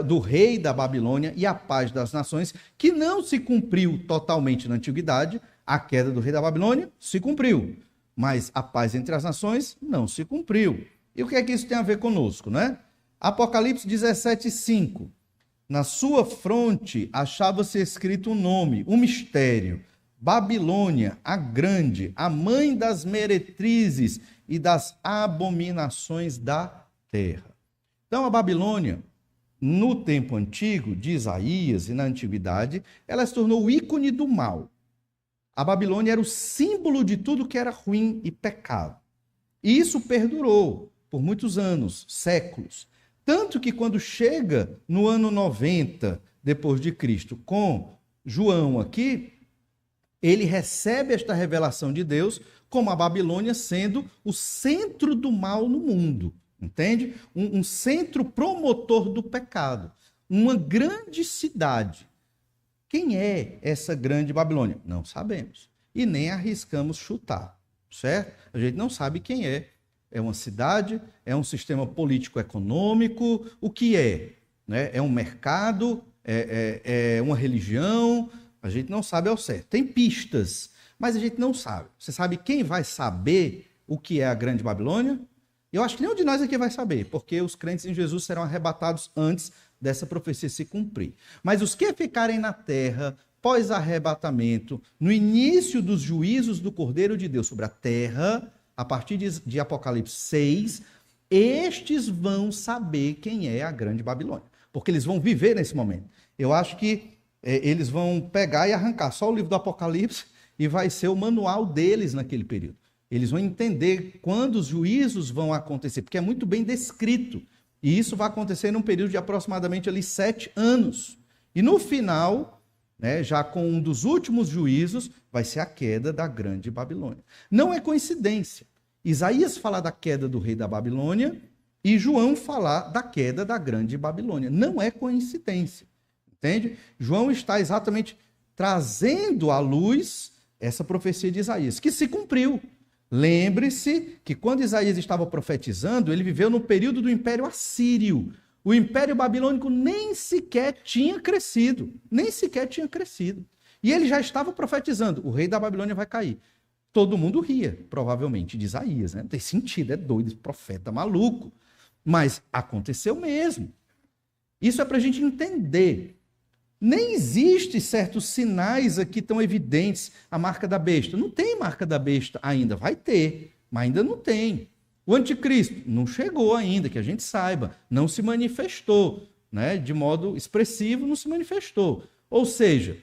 do rei da Babilônia e a paz das nações, que não se cumpriu totalmente na antiguidade. A queda do rei da Babilônia se cumpriu, mas a paz entre as nações não se cumpriu. E o que é que isso tem a ver conosco, né? Apocalipse 17, 5. Na sua fronte achava-se escrito um nome, um mistério: Babilônia, a grande, a mãe das meretrizes e das abominações da terra. Então, a Babilônia, no tempo antigo, de Isaías e na antiguidade, ela se tornou o ícone do mal. A Babilônia era o símbolo de tudo que era ruim e pecado. E isso perdurou por muitos anos, séculos. Tanto que quando chega no ano 90 depois de Cristo, com João aqui, ele recebe esta revelação de Deus como a Babilônia sendo o centro do mal no mundo. Entende? Um centro promotor do pecado. Uma grande cidade. Quem é essa grande Babilônia? Não sabemos. E nem arriscamos chutar. Certo? A gente não sabe quem é. É uma cidade? É um sistema político-econômico? O que é? Né? É um mercado? É uma religião? A gente não sabe ao certo. Tem pistas, mas a gente não sabe. Você sabe quem vai saber o que é a grande Babilônia? Eu acho que nenhum de nós aqui vai saber, porque os crentes em Jesus serão arrebatados antes dessa profecia se cumprir. Mas os que ficarem na terra, pós-arrebatamento, no início dos juízos do Cordeiro de Deus sobre a terra, a partir de Apocalipse 6, estes vão saber quem é a grande Babilônia, porque eles vão viver nesse momento. Eu acho que eles vão pegar e arrancar só o livro do Apocalipse e vai ser o manual deles naquele período. Eles vão entender quando os juízos vão acontecer, porque é muito bem descrito. E isso vai acontecer num período de aproximadamente ali 7 anos. E no final, né, já com um dos últimos juízos, vai ser a queda da grande Babilônia. Não é coincidência Isaías falar da queda do rei da Babilônia e João falar da queda da grande Babilônia. Não é coincidência. Entende? João está exatamente trazendo à luz essa profecia de Isaías, que se cumpriu. Lembre-se que quando Isaías estava profetizando, ele viveu no período do Império Assírio. O Império Babilônico nem sequer tinha crescido. Nem sequer tinha crescido. E ele já estava profetizando, o rei da Babilônia vai cair. Todo mundo ria, provavelmente, de Isaías. Né? Não tem sentido, é doido, profeta maluco. Mas aconteceu mesmo. Isso é para a gente entender. Nem existe certos sinais aqui tão evidentes, a marca da besta. Não tem marca da besta ainda, vai ter, mas ainda não tem. O anticristo não chegou ainda, que a gente saiba, não se manifestou, né? De modo expressivo, não se manifestou. Ou seja,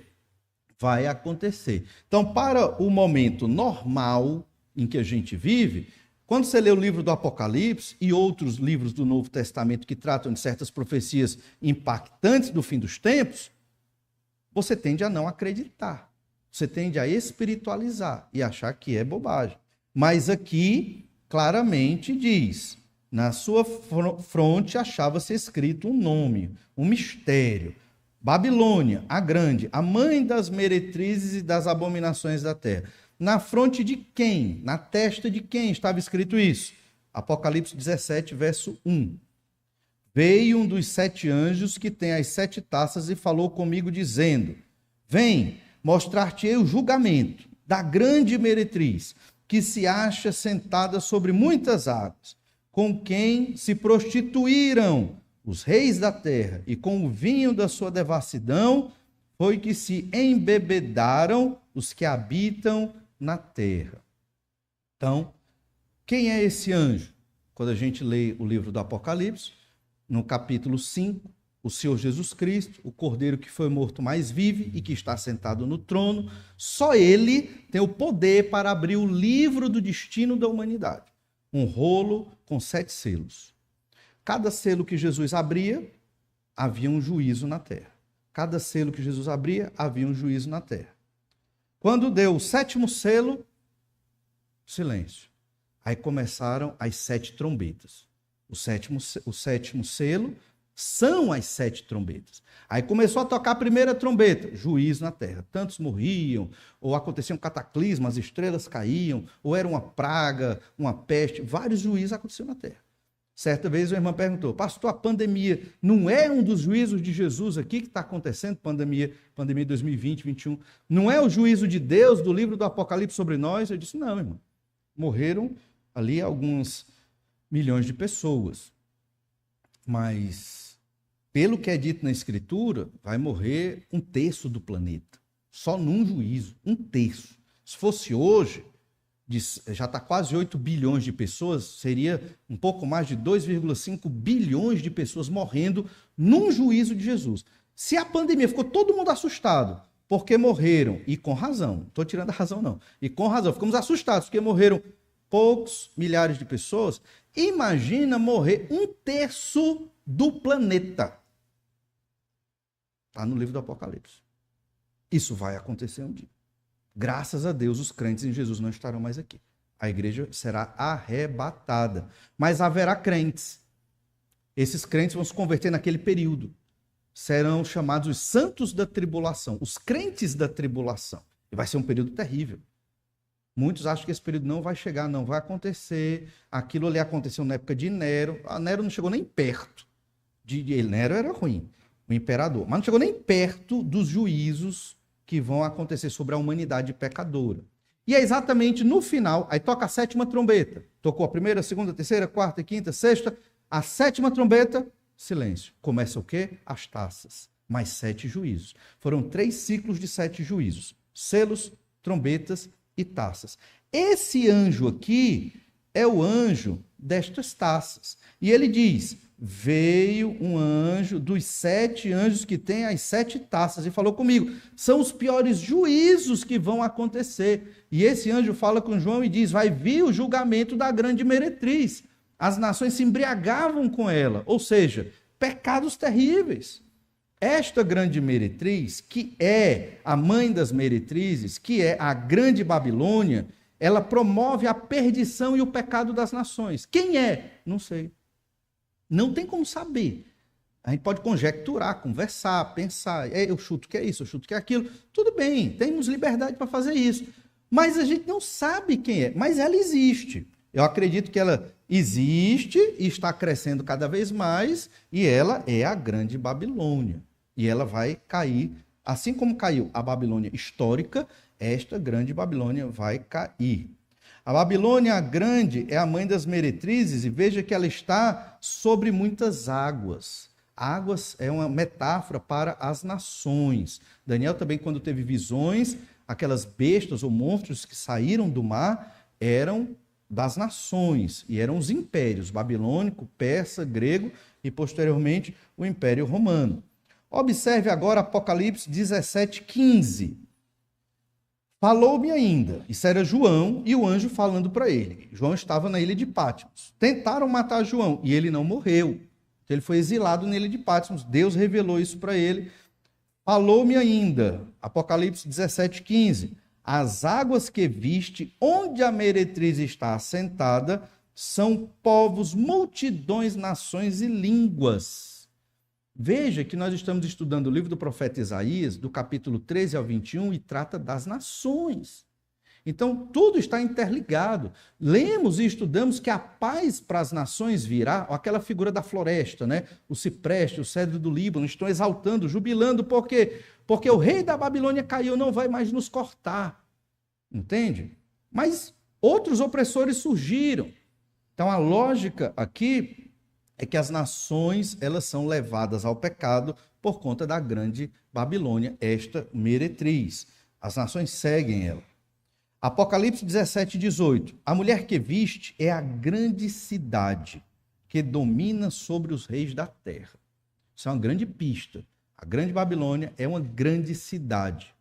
vai acontecer. Então, para o momento normal em que a gente vive, quando você lê o livro do Apocalipse e outros livros do Novo Testamento que tratam de certas profecias impactantes do fim dos tempos, você tende a não acreditar. Você tende a espiritualizar e achar que é bobagem. Mas aqui, claramente diz, na sua fronte achava-se escrito um nome, um mistério. Babilônia, a grande, a mãe das meretrizes e das abominações da terra. Na fronte de quem? Na testa de quem estava escrito isso? Apocalipse 17, verso 1. Veio um dos 7 anjos que tem as 7 taças e falou comigo, dizendo: Vem, mostrar-te-ei o julgamento da grande meretriz, que se acha sentada sobre muitas águas, com quem se prostituíram os reis da terra, e com o vinho da sua devassidão foi que se embebedaram os que habitam na terra. Então, quem é esse anjo? Quando a gente lê o livro do Apocalipse, no capítulo 5, o Senhor Jesus Cristo, o Cordeiro que foi morto, mas vive e que está sentado no trono, só ele tem o poder para abrir o livro do destino da humanidade. Um rolo com 7 selos. Cada selo que Jesus abria, havia um juízo na terra. Cada selo que Jesus abria, havia um juízo na terra. Quando deu o 7º selo, silêncio. Aí começaram as 7 trombetas. O sétimo selo são as 7 trombetas. Aí começou a tocar a primeira trombeta, juízo na terra. Tantos morriam, ou aconteciam cataclismas, as estrelas caíam, ou era uma praga, uma peste, vários juízos aconteciam na terra. Certa vez uma irmã perguntou, pastor, a pandemia não é um dos juízos de Jesus aqui que está acontecendo, pandemia 2020, 2021, não é o juízo de Deus do livro do Apocalipse sobre nós? Eu disse, não, irmão, morreram ali alguns milhões de pessoas, mas pelo que é dito na Escritura, vai morrer 1/3 do planeta, só num juízo, 1/3. Se fosse hoje, já está quase 8 bilhões de pessoas, seria um pouco mais de 2,5 bilhões de pessoas morrendo num juízo de Jesus. Se a pandemia ficou todo mundo assustado, porque morreram, e com razão, não estou tirando a razão não, e com razão, ficamos assustados porque morreram poucos milhares de pessoas, imagina morrer 1/3 do planeta. Está no livro do Apocalipse. Isso vai acontecer um dia. Graças a Deus, os crentes em Jesus não estarão mais aqui. A igreja será arrebatada. Mas haverá crentes. Esses crentes vão se converter naquele período. Serão chamados os santos da tribulação, os crentes da tribulação. E vai ser um período terrível. Muitos acham que esse período não vai chegar, não vai acontecer. Aquilo ali aconteceu na época de Nero. A Nero não chegou nem perto. Nero era ruim, o imperador. Mas não chegou nem perto dos juízos que vão acontecer sobre a humanidade pecadora. E é exatamente no final, aí toca a 7ª trombeta. Tocou a 1ª, 2ª, 3ª, 4ª, 5ª, 6ª. A 7ª trombeta, silêncio. Começa o quê? As taças. Mais 7 juízos. Foram 3 ciclos de 7 juízos. Selos, trombetas e taças. Esse anjo aqui é o anjo destas taças. E ele diz, veio um anjo dos 7 anjos que tem as 7 taças e falou comigo, são os piores juízos que vão acontecer. E esse anjo fala com João e diz, vai vir o julgamento da grande meretriz. As nações se embriagavam com ela, ou seja, pecados terríveis. Esta grande meretriz, que é a mãe das meretrizes, que é a grande Babilônia, ela promove a perdição e o pecado das nações. Quem é? Não sei. Não tem como saber. A gente pode conjecturar, conversar, pensar. Eu chuto que é isso, eu chuto que é aquilo. Tudo bem, temos liberdade para fazer isso. Mas a gente não sabe quem é. Mas ela existe. Eu acredito que ela existe e está crescendo cada vez mais. E ela é a grande Babilônia. E ela vai cair, assim como caiu a Babilônia histórica, esta grande Babilônia vai cair. A Babilônia grande é a mãe das meretrizes e veja que ela está sobre muitas águas. Águas é uma metáfora para as nações. Daniel também, quando teve visões, aquelas bestas ou monstros que saíram do mar eram das nações e eram os impérios, babilônico, persa, grego e posteriormente o Império Romano. Observe agora Apocalipse 17:15. Falou-me ainda, isso era João e o anjo falando para ele. João estava na ilha de Patmos. Tentaram matar João e ele não morreu. Ele foi exilado na ilha de Patmos. Deus revelou isso para ele. Falou-me ainda, Apocalipse 17:15. As águas que viste, onde a meretriz está assentada, são povos, multidões, nações e línguas. Veja que nós estamos estudando o livro do profeta Isaías, do capítulo 13 ao 21, e trata das nações. Então, tudo está interligado. Lemos e estudamos que a paz para as nações virá, aquela figura da floresta, né? O cipreste, o cedro do Líbano, estão exaltando, jubilando, por quê? Porque o rei da Babilônia caiu, não vai mais nos cortar. Entende? Mas outros opressores surgiram. Então, a lógica aqui é que as nações, elas são levadas ao pecado por conta da grande Babilônia, esta meretriz. As nações seguem ela. Apocalipse 17:18. A mulher que viste é a grande cidade que domina sobre os reis da terra. Isso é uma grande pista. A grande Babilônia é uma grande cidade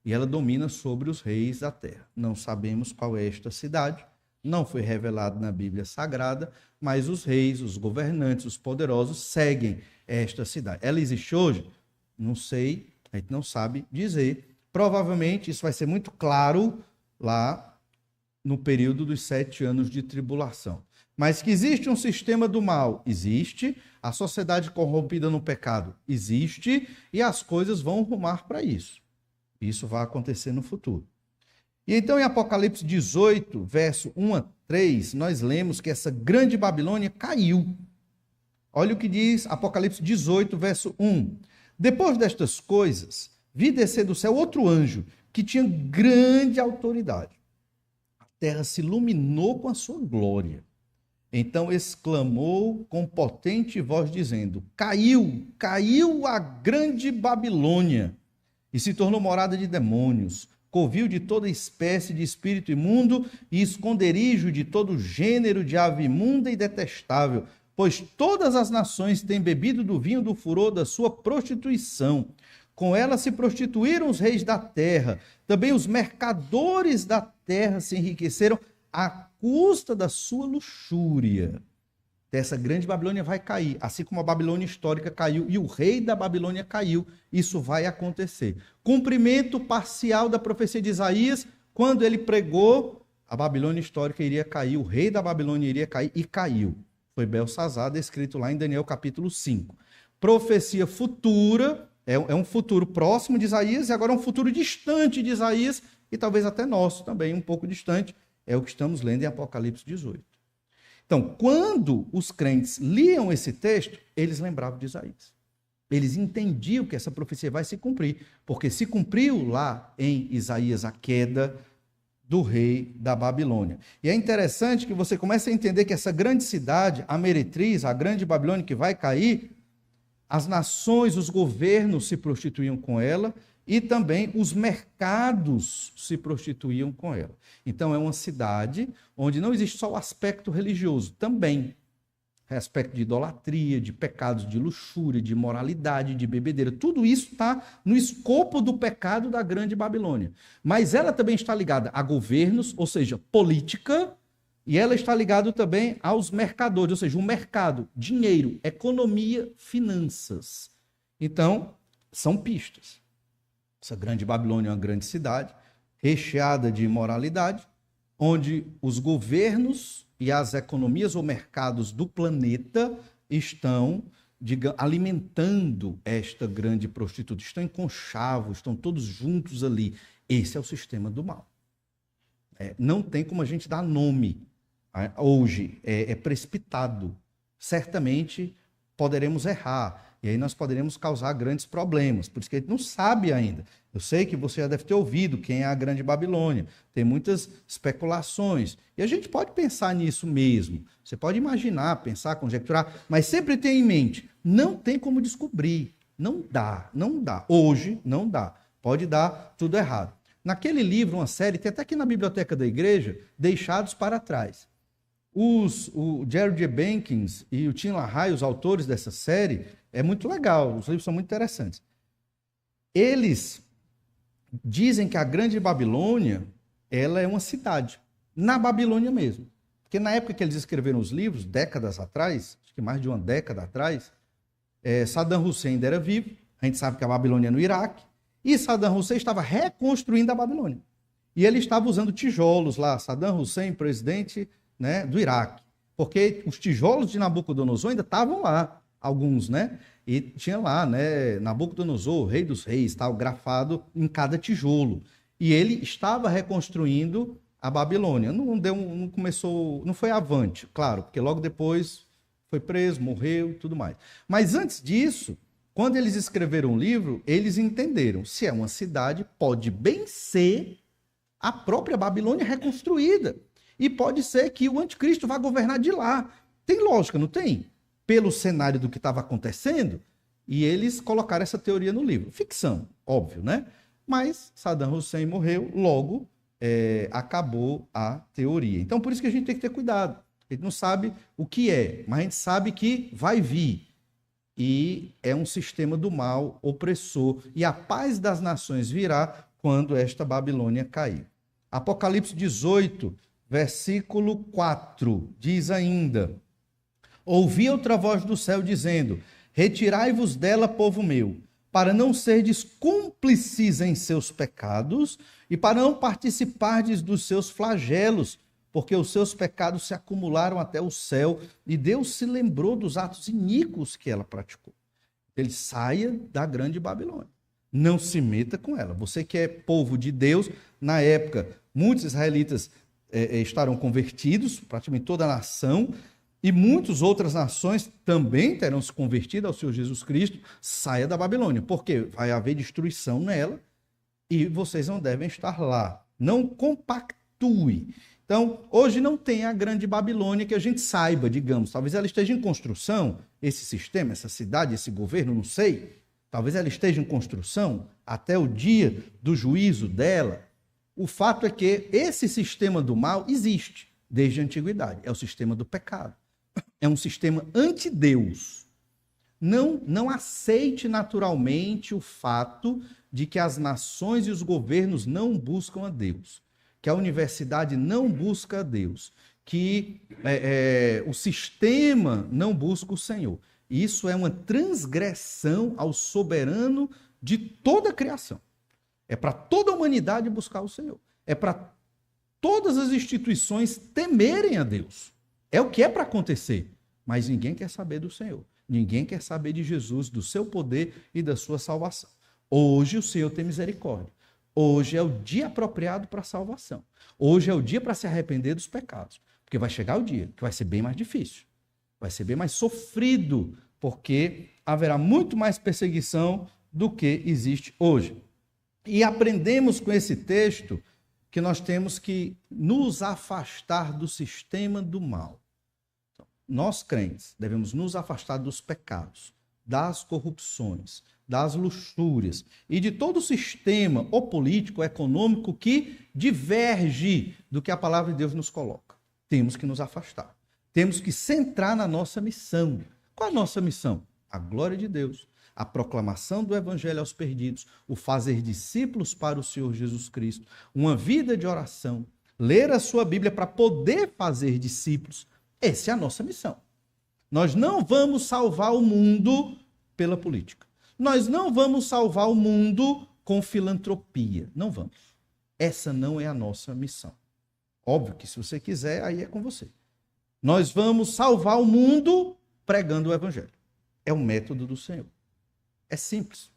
e ela domina sobre os reis da terra. Não sabemos qual é esta cidade, não foi revelado na Bíblia Sagrada, mas os reis, os governantes, os poderosos seguem esta cidade. Ela existe hoje? Não sei, a gente não sabe dizer. Provavelmente isso vai ser muito claro lá no período dos 7 anos de tribulação. Mas que existe um sistema do mal, existe. A sociedade corrompida no pecado, existe. E as coisas vão rumar para isso. Isso vai acontecer no futuro. E então em Apocalipse 18, verso 1 a 3, nós lemos que essa grande Babilônia caiu. Olha o que diz Apocalipse 18, verso 1. Depois destas coisas, vi descer do céu outro anjo, que tinha grande autoridade. A terra se iluminou com a sua glória. Então exclamou com potente voz, dizendo: caiu, caiu a grande Babilônia, e se tornou morada de demônios, covil de toda espécie de espírito imundo e esconderijo de todo gênero de ave imunda e detestável, pois todas as nações têm bebido do vinho do furor da sua prostituição. Com ela se prostituíram os reis da terra, também os mercadores da terra se enriqueceram à custa da sua luxúria. Essa grande Babilônia vai cair, assim como a Babilônia histórica caiu e o rei da Babilônia caiu. Isso vai acontecer. Cumprimento parcial da profecia de Isaías, quando ele pregou, a Babilônia histórica iria cair, o rei da Babilônia iria cair, e caiu. Foi Belsazar, descrito lá em Daniel capítulo 5. Profecia futura, é um futuro próximo de Isaías, e agora é um futuro distante de Isaías, e talvez até nosso também, um pouco distante, é o que estamos lendo em Apocalipse 18. Então, quando os crentes liam esse texto, eles lembravam de Isaías. Eles entendiam que essa profecia vai se cumprir, porque se cumpriu lá em Isaías a queda do rei da Babilônia. E é interessante que você comece a entender que essa grande cidade, a meretriz, a grande Babilônia que vai cair, as nações, os governos se prostituíam com ela, e também os mercados se prostituíam com ela. Então é uma cidade onde não existe só o aspecto religioso, também aspecto de idolatria, de pecados de luxúria, de imoralidade, de bebedeira. Tudo isso está no escopo do pecado da grande Babilônia. Mas ela também está ligada a governos, ou seja, política, e ela está ligada também aos mercadores, ou seja, o mercado, dinheiro, economia, finanças. Então, são pistas. Essa grande Babilônia é uma grande cidade, recheada de imoralidade, onde os governos e as economias ou mercados do planeta estão alimentando esta grande prostituta, estão em conchavo, estão todos juntos ali. Esse é o sistema do mal. Não tem como a gente dar nome. Hoje é precipitado. Certamente poderemos errar. E aí nós poderemos causar grandes problemas. Por isso que a gente não sabe ainda. Eu sei que você já deve ter ouvido quem é a grande Babilônia. Tem muitas especulações. E a gente pode pensar nisso mesmo. Você pode imaginar, pensar, conjecturar, mas sempre tenha em mente, não tem como descobrir. Não dá, não dá. Hoje não dá. Pode dar tudo errado. Naquele livro, uma série, tem até aqui na biblioteca da igreja, Deixados para Trás. O Jerry J. Jenkins e o Tim LaHaye, os autores dessa série, é muito legal, os livros são muito interessantes. Eles dizem que a grande Babilônia, ela é uma cidade, na Babilônia mesmo. Porque na época que eles escreveram os livros, décadas atrás, acho que mais de uma década atrás, Saddam Hussein ainda era vivo, a gente sabe que a Babilônia é no Iraque, e Saddam Hussein estava reconstruindo a Babilônia. E ele estava usando tijolos lá, Saddam Hussein, presidente, né, do Iraque, porque os tijolos de Nabucodonosor ainda estavam lá, alguns, né? E tinha lá, né, Nabucodonosor, rei dos reis, tal, grafado em cada tijolo. E ele estava reconstruindo a Babilônia. Não começou, não foi avante, claro, porque logo depois foi preso, morreu e tudo mais. Mas antes disso, quando eles escreveram o livro, eles entenderam, se é uma cidade, pode bem ser a própria Babilônia reconstruída. E pode ser que o anticristo vá governar de lá. Tem lógica, não tem? Pelo cenário do que estava acontecendo, e eles colocaram essa teoria no livro. Ficção, óbvio, né? Mas Saddam Hussein morreu, logo acabou a teoria. Então, por isso que a gente tem que ter cuidado. A gente não sabe o que é, mas a gente sabe que vai vir. E é um sistema do mal opressor. E a paz das nações virá quando esta Babilônia cair. Apocalipse 18, versículo 4, diz ainda: ouvi outra voz do céu dizendo: retirai-vos dela, povo meu, para não serdes cúmplices em seus pecados e para não participardes dos seus flagelos, porque os seus pecados se acumularam até o céu e Deus se lembrou dos atos iníquos que ela praticou. Ele saia da grande Babilônia. Não se meta com ela. Você que é povo de Deus, na época, muitos israelitas estarão convertidos, praticamente toda a nação, e muitas outras nações também terão se convertido ao Senhor Jesus Cristo. Saia da Babilônia, porque vai haver destruição nela e vocês não devem estar lá. Não compactue. Então, hoje não tem a grande Babilônia que a gente saiba, digamos. Talvez ela esteja em construção, esse sistema, essa cidade, esse governo, não sei. Talvez ela esteja em construção até o dia do juízo dela. O fato é que esse sistema do mal existe desde a antiguidade. É o sistema do pecado. É um sistema anti-Deus. Não aceite naturalmente o fato de que as nações e os governos não buscam a Deus, que a universidade não busca a Deus, que o sistema não busca o Senhor. Isso é uma transgressão ao soberano de toda a criação. É para toda a humanidade buscar o Senhor. É para todas as instituições temerem a Deus. É o que é para acontecer. Mas ninguém quer saber do Senhor. Ninguém quer saber de Jesus, do seu poder e da sua salvação. Hoje o Senhor tem misericórdia. Hoje é o dia apropriado para a salvação. Hoje é o dia para se arrepender dos pecados. Porque vai chegar o dia que vai ser bem mais difícil. Vai ser bem mais sofrido, porque haverá muito mais perseguição do que existe hoje. E aprendemos com esse texto que nós temos que nos afastar do sistema do mal. Então, nós, crentes, devemos nos afastar dos pecados, das corrupções, das luxúrias e de todo o sistema ou político, ou econômico que diverge do que a palavra de Deus nos coloca. Temos que nos afastar. Temos que centrar na nossa missão. Qual é a nossa missão? A glória de Deus, a proclamação do evangelho aos perdidos, o fazer discípulos para o Senhor Jesus Cristo, uma vida de oração, ler a sua Bíblia para poder fazer discípulos. Essa é a nossa missão. Nós não vamos salvar o mundo pela política. Nós não vamos salvar o mundo com filantropia. Não vamos. Essa não é a nossa missão. Óbvio que se você quiser, aí é com você. Nós vamos salvar o mundo pregando o evangelho. É o método do Senhor. É simples.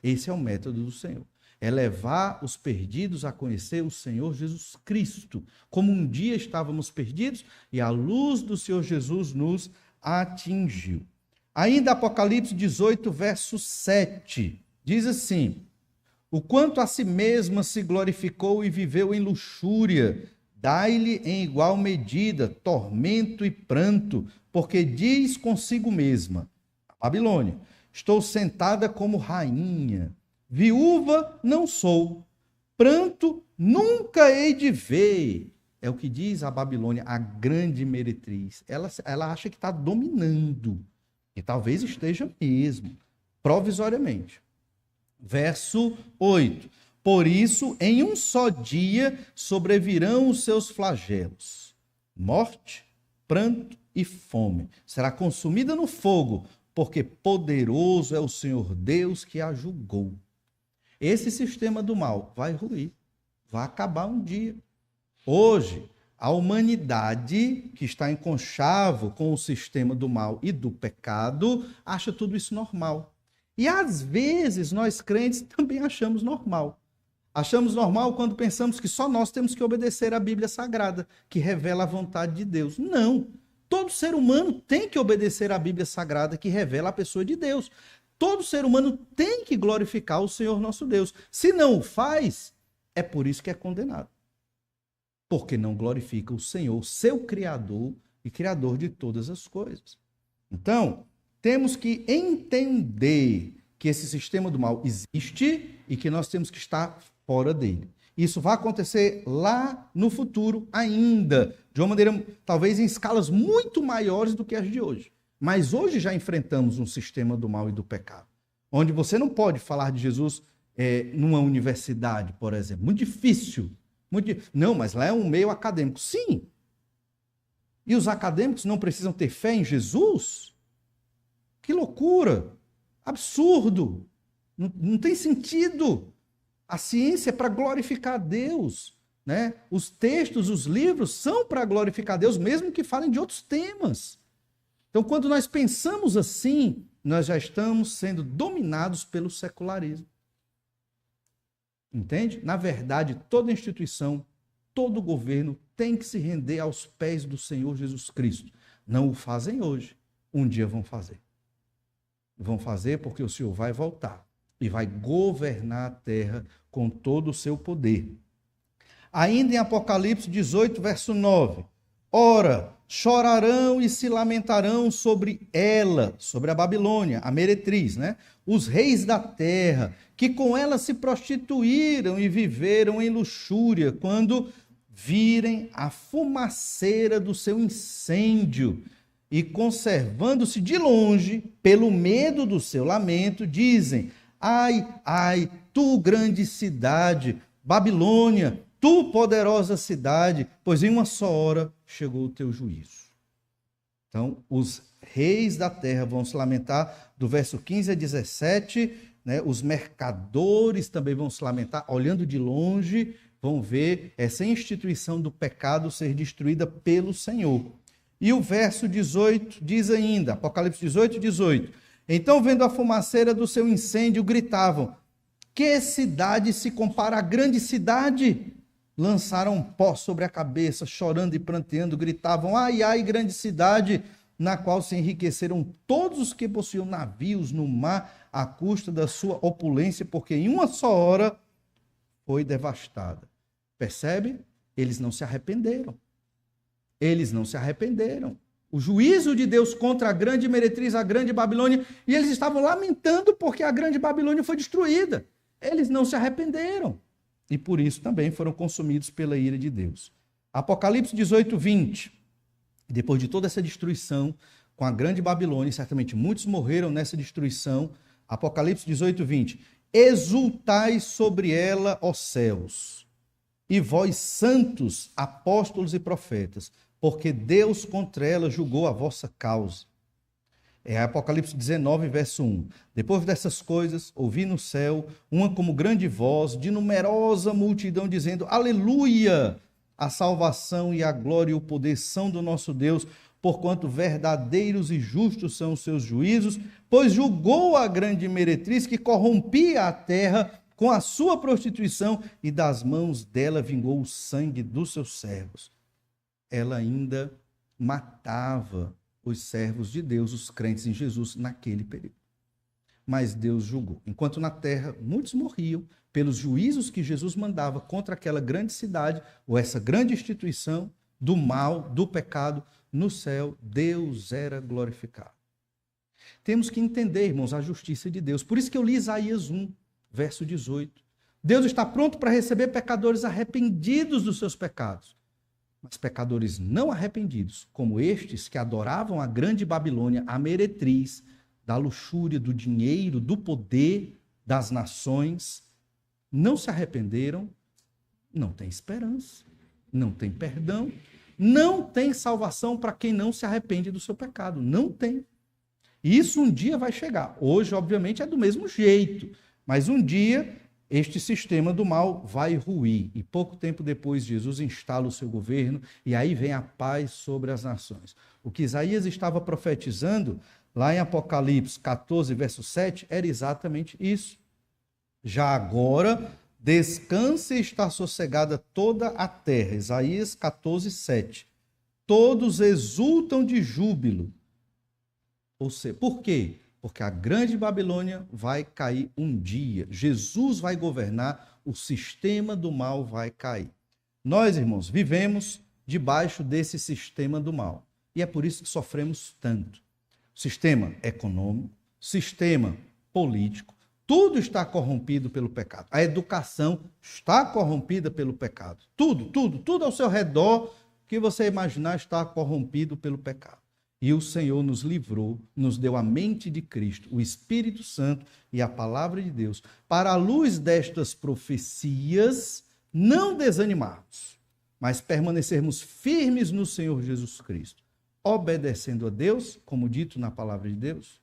Esse é o método do Senhor. É levar os perdidos a conhecer o Senhor Jesus Cristo. Como um dia estávamos perdidos e a luz do Senhor Jesus nos atingiu. Ainda Apocalipse 18, verso 7, diz assim: o quanto a si mesma se glorificou e viveu em luxúria, dai-lhe em igual medida tormento e pranto, porque diz consigo mesma, a Babilônia, estou sentada como rainha, viúva não sou, pranto nunca hei de ver. É o que diz a Babilônia, a grande meretriz. Ela acha que está dominando, e talvez esteja mesmo, provisoriamente. Verso 8. Por isso, em um só dia sobrevirão os seus flagelos, morte, pranto e fome. Será consumida no fogo, porque poderoso é o Senhor Deus que a julgou. Esse sistema do mal vai ruir, vai acabar um dia. Hoje, a humanidade que está em conchavo com o sistema do mal e do pecado acha tudo isso normal. E às vezes nós crentes também achamos normal. Achamos normal quando pensamos que só nós temos que obedecer à Bíblia Sagrada, que revela a vontade de Deus. Não. Todo ser humano tem que obedecer à Bíblia Sagrada, que revela a pessoa de Deus. Todo ser humano tem que glorificar o Senhor nosso Deus. Se não o faz, é por isso que é condenado. Porque não glorifica o Senhor, seu Criador e Criador de todas as coisas. Então, temos que entender que esse sistema do mal existe e que nós temos que estar fora dele. Isso vai acontecer lá no futuro ainda, de uma maneira, talvez em escalas muito maiores do que as de hoje. Mas hoje já enfrentamos um sistema do mal e do pecado, onde você não pode falar de Jesus numa universidade, por exemplo. Muito difícil Não, mas lá é um meio acadêmico. Sim. E os acadêmicos não precisam ter fé em Jesus? Que loucura! Absurdo! Não tem sentido. A ciência é para glorificar a Deus, né? Os textos, os livros são para glorificar a Deus, mesmo que falem de outros temas. Então, quando nós pensamos assim, nós já estamos sendo dominados pelo secularismo. Entende? Na verdade, toda instituição, todo governo tem que se render aos pés do Senhor Jesus Cristo. Não o fazem hoje, um dia vão fazer. Vão fazer porque o Senhor vai voltar e vai governar a terra com todo o seu poder. Ainda em Apocalipse 18, verso 9. Ora, chorarão e se lamentarão sobre ela, sobre a Babilônia, a meretriz, né? Os reis da terra, que com ela se prostituíram e viveram em luxúria, quando virem a fumaceira do seu incêndio e conservando-se de longe, pelo medo do seu lamento, dizem: ai, ai, tu grande cidade, Babilônia, tu poderosa cidade, pois em uma só hora chegou o teu juízo. Então, os reis da terra vão se lamentar, do verso 15 a 17, né? Os mercadores também vão se lamentar, olhando de longe, vão ver essa instituição do pecado ser destruída pelo Senhor. E o verso 18 diz ainda, Apocalipse 18, 18, então, vendo a fumaceira do seu incêndio, gritavam: que cidade se compara à grande cidade? Lançaram pó sobre a cabeça, chorando e pranteando, gritavam: ai, ai, grande cidade, na qual se enriqueceram todos os que possuíam navios no mar, à custa da sua opulência, porque em uma só hora foi devastada. Percebe? Eles não se arrependeram. Eles não se arrependeram. O juízo de Deus contra a grande meretriz, a grande Babilônia, e eles estavam lamentando porque a grande Babilônia foi destruída. Eles não se arrependeram. E por isso também foram consumidos pela ira de Deus. Apocalipse 18, 20. Depois de toda essa destruição com a grande Babilônia, e certamente muitos morreram nessa destruição, Apocalipse 18, 20. Exultai sobre ela, ó céus, e vós santos, apóstolos e profetas, porque Deus contra ela julgou a vossa causa. É Apocalipse 19, verso 1. Depois dessas coisas, ouvi no céu uma como grande voz de numerosa multidão dizendo: aleluia! A salvação e a glória e o poder são do nosso Deus, porquanto verdadeiros e justos são os seus juízos, pois julgou a grande meretriz que corrompia a terra com a sua prostituição, e das mãos dela vingou o sangue dos seus servos. Ela ainda matava os servos de Deus, os crentes em Jesus, naquele período. Mas Deus julgou. Enquanto na terra muitos morriam pelos juízos que Jesus mandava contra aquela grande cidade, ou essa grande instituição do mal, do pecado, no céu Deus era glorificado. Temos que entender, irmãos, a justiça de Deus. Por isso que eu li Isaías 1, verso 18. Deus está pronto para receber pecadores arrependidos dos seus pecados. Mas pecadores não arrependidos, como estes que adoravam a grande Babilônia, a meretriz da luxúria, do dinheiro, do poder das nações, não se arrependeram, não tem esperança, não tem perdão, não tem salvação para quem não se arrepende do seu pecado. Não tem. E isso um dia vai chegar. Hoje, obviamente, é do mesmo jeito, mas um dia este sistema do mal vai ruir. E pouco tempo depois, Jesus instala o seu governo e aí vem a paz sobre as nações. O que Isaías estava profetizando lá em Apocalipse 14, verso 7, era exatamente isso. Já agora, descanse e está sossegada toda a terra. Isaías 14, 7. Todos exultam de júbilo. Ou seja, por quê? Porque a grande Babilônia vai cair um dia. Jesus vai governar, o sistema do mal vai cair. Nós, irmãos, vivemos debaixo desse sistema do mal. E é por isso que sofremos tanto. Sistema econômico, sistema político, tudo está corrompido pelo pecado. A educação está corrompida pelo pecado. Tudo ao seu redor que você imaginar está corrompido pelo pecado. E o Senhor nos livrou, nos deu a mente de Cristo, o Espírito Santo e a palavra de Deus, para a luz destas profecias, não desanimarmos, mas permanecermos firmes no Senhor Jesus Cristo, obedecendo a Deus, como dito na palavra de Deus,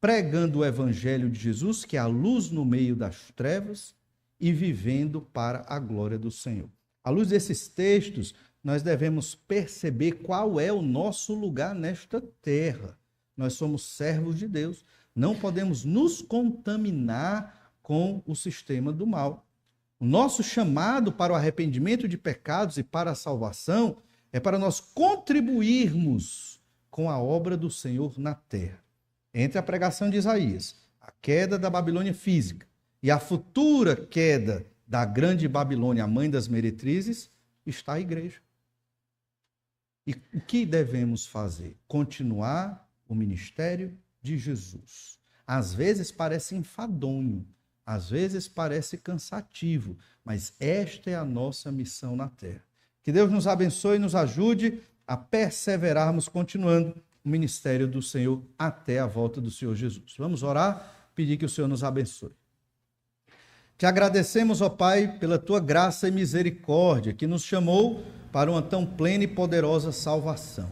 pregando o evangelho de Jesus, que é a luz no meio das trevas, e vivendo para a glória do Senhor. À luz desses textos, nós devemos perceber qual é o nosso lugar nesta terra. Nós somos servos de Deus. Não podemos nos contaminar com o sistema do mal. O nosso chamado para o arrependimento de pecados e para a salvação é para nós contribuirmos com a obra do Senhor na terra. Entre a pregação de Isaías, a queda da Babilônia física, e a futura queda da grande Babilônia, a mãe das meretrizes, está a igreja. E o que devemos fazer? Continuar o ministério de Jesus. Às vezes parece enfadonho, às vezes parece cansativo, mas esta é a nossa missão na terra. Que Deus nos abençoe e nos ajude a perseverarmos continuando o ministério do Senhor até a volta do Senhor Jesus. Vamos orar, pedir que o Senhor nos abençoe. Te agradecemos, ó Pai, pela tua graça e misericórdia que nos chamou para uma tão plena e poderosa salvação.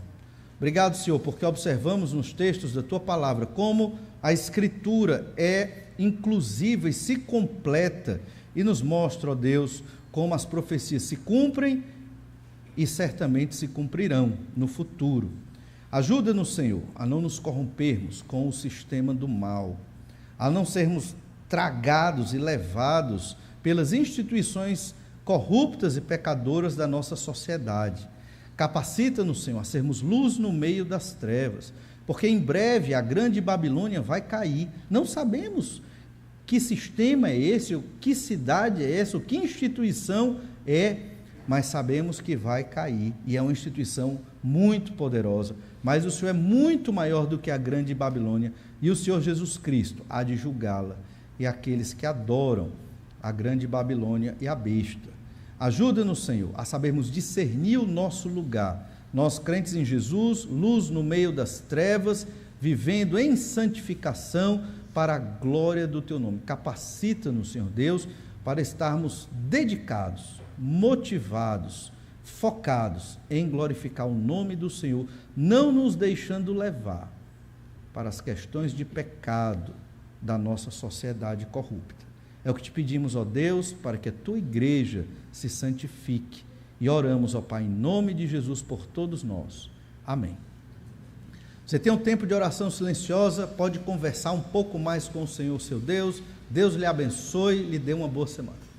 Obrigado, Senhor, porque observamos nos textos da tua palavra como a Escritura é inclusiva e se completa e nos mostra, ó Deus, como as profecias se cumprem e certamente se cumprirão no futuro. Ajuda-nos, Senhor, a não nos corrompermos com o sistema do mal, a não sermos tragados e levados pelas instituições corruptas e pecadoras da nossa sociedade. Capacita-nos, Senhor, a sermos luz no meio das trevas, porque em breve a grande Babilônia vai cair. Não sabemos que sistema é esse, que cidade é essa, que instituição é, mas sabemos que vai cair, e é uma instituição muito poderosa, mas o Senhor é muito maior do que a grande Babilônia, e o Senhor Jesus Cristo há de julgá-la, e aqueles que adoram a grande Babilônia e a besta. Ajuda-nos, Senhor, a sabermos discernir o nosso lugar, nós crentes em Jesus, luz no meio das trevas, vivendo em santificação para a glória do Teu nome. Capacita-nos, Senhor Deus, para estarmos dedicados, motivados, focados em glorificar o nome do Senhor, não nos deixando levar para as questões de pecado da nossa sociedade corrupta. É o que te pedimos, ó Deus, para que a tua igreja se santifique. E oramos, ó Pai, em nome de Jesus por todos nós. Amém. Você tem um tempo de oração silenciosa, pode conversar um pouco mais com o Senhor, seu Deus. Deus lhe abençoe, lhe dê uma boa semana.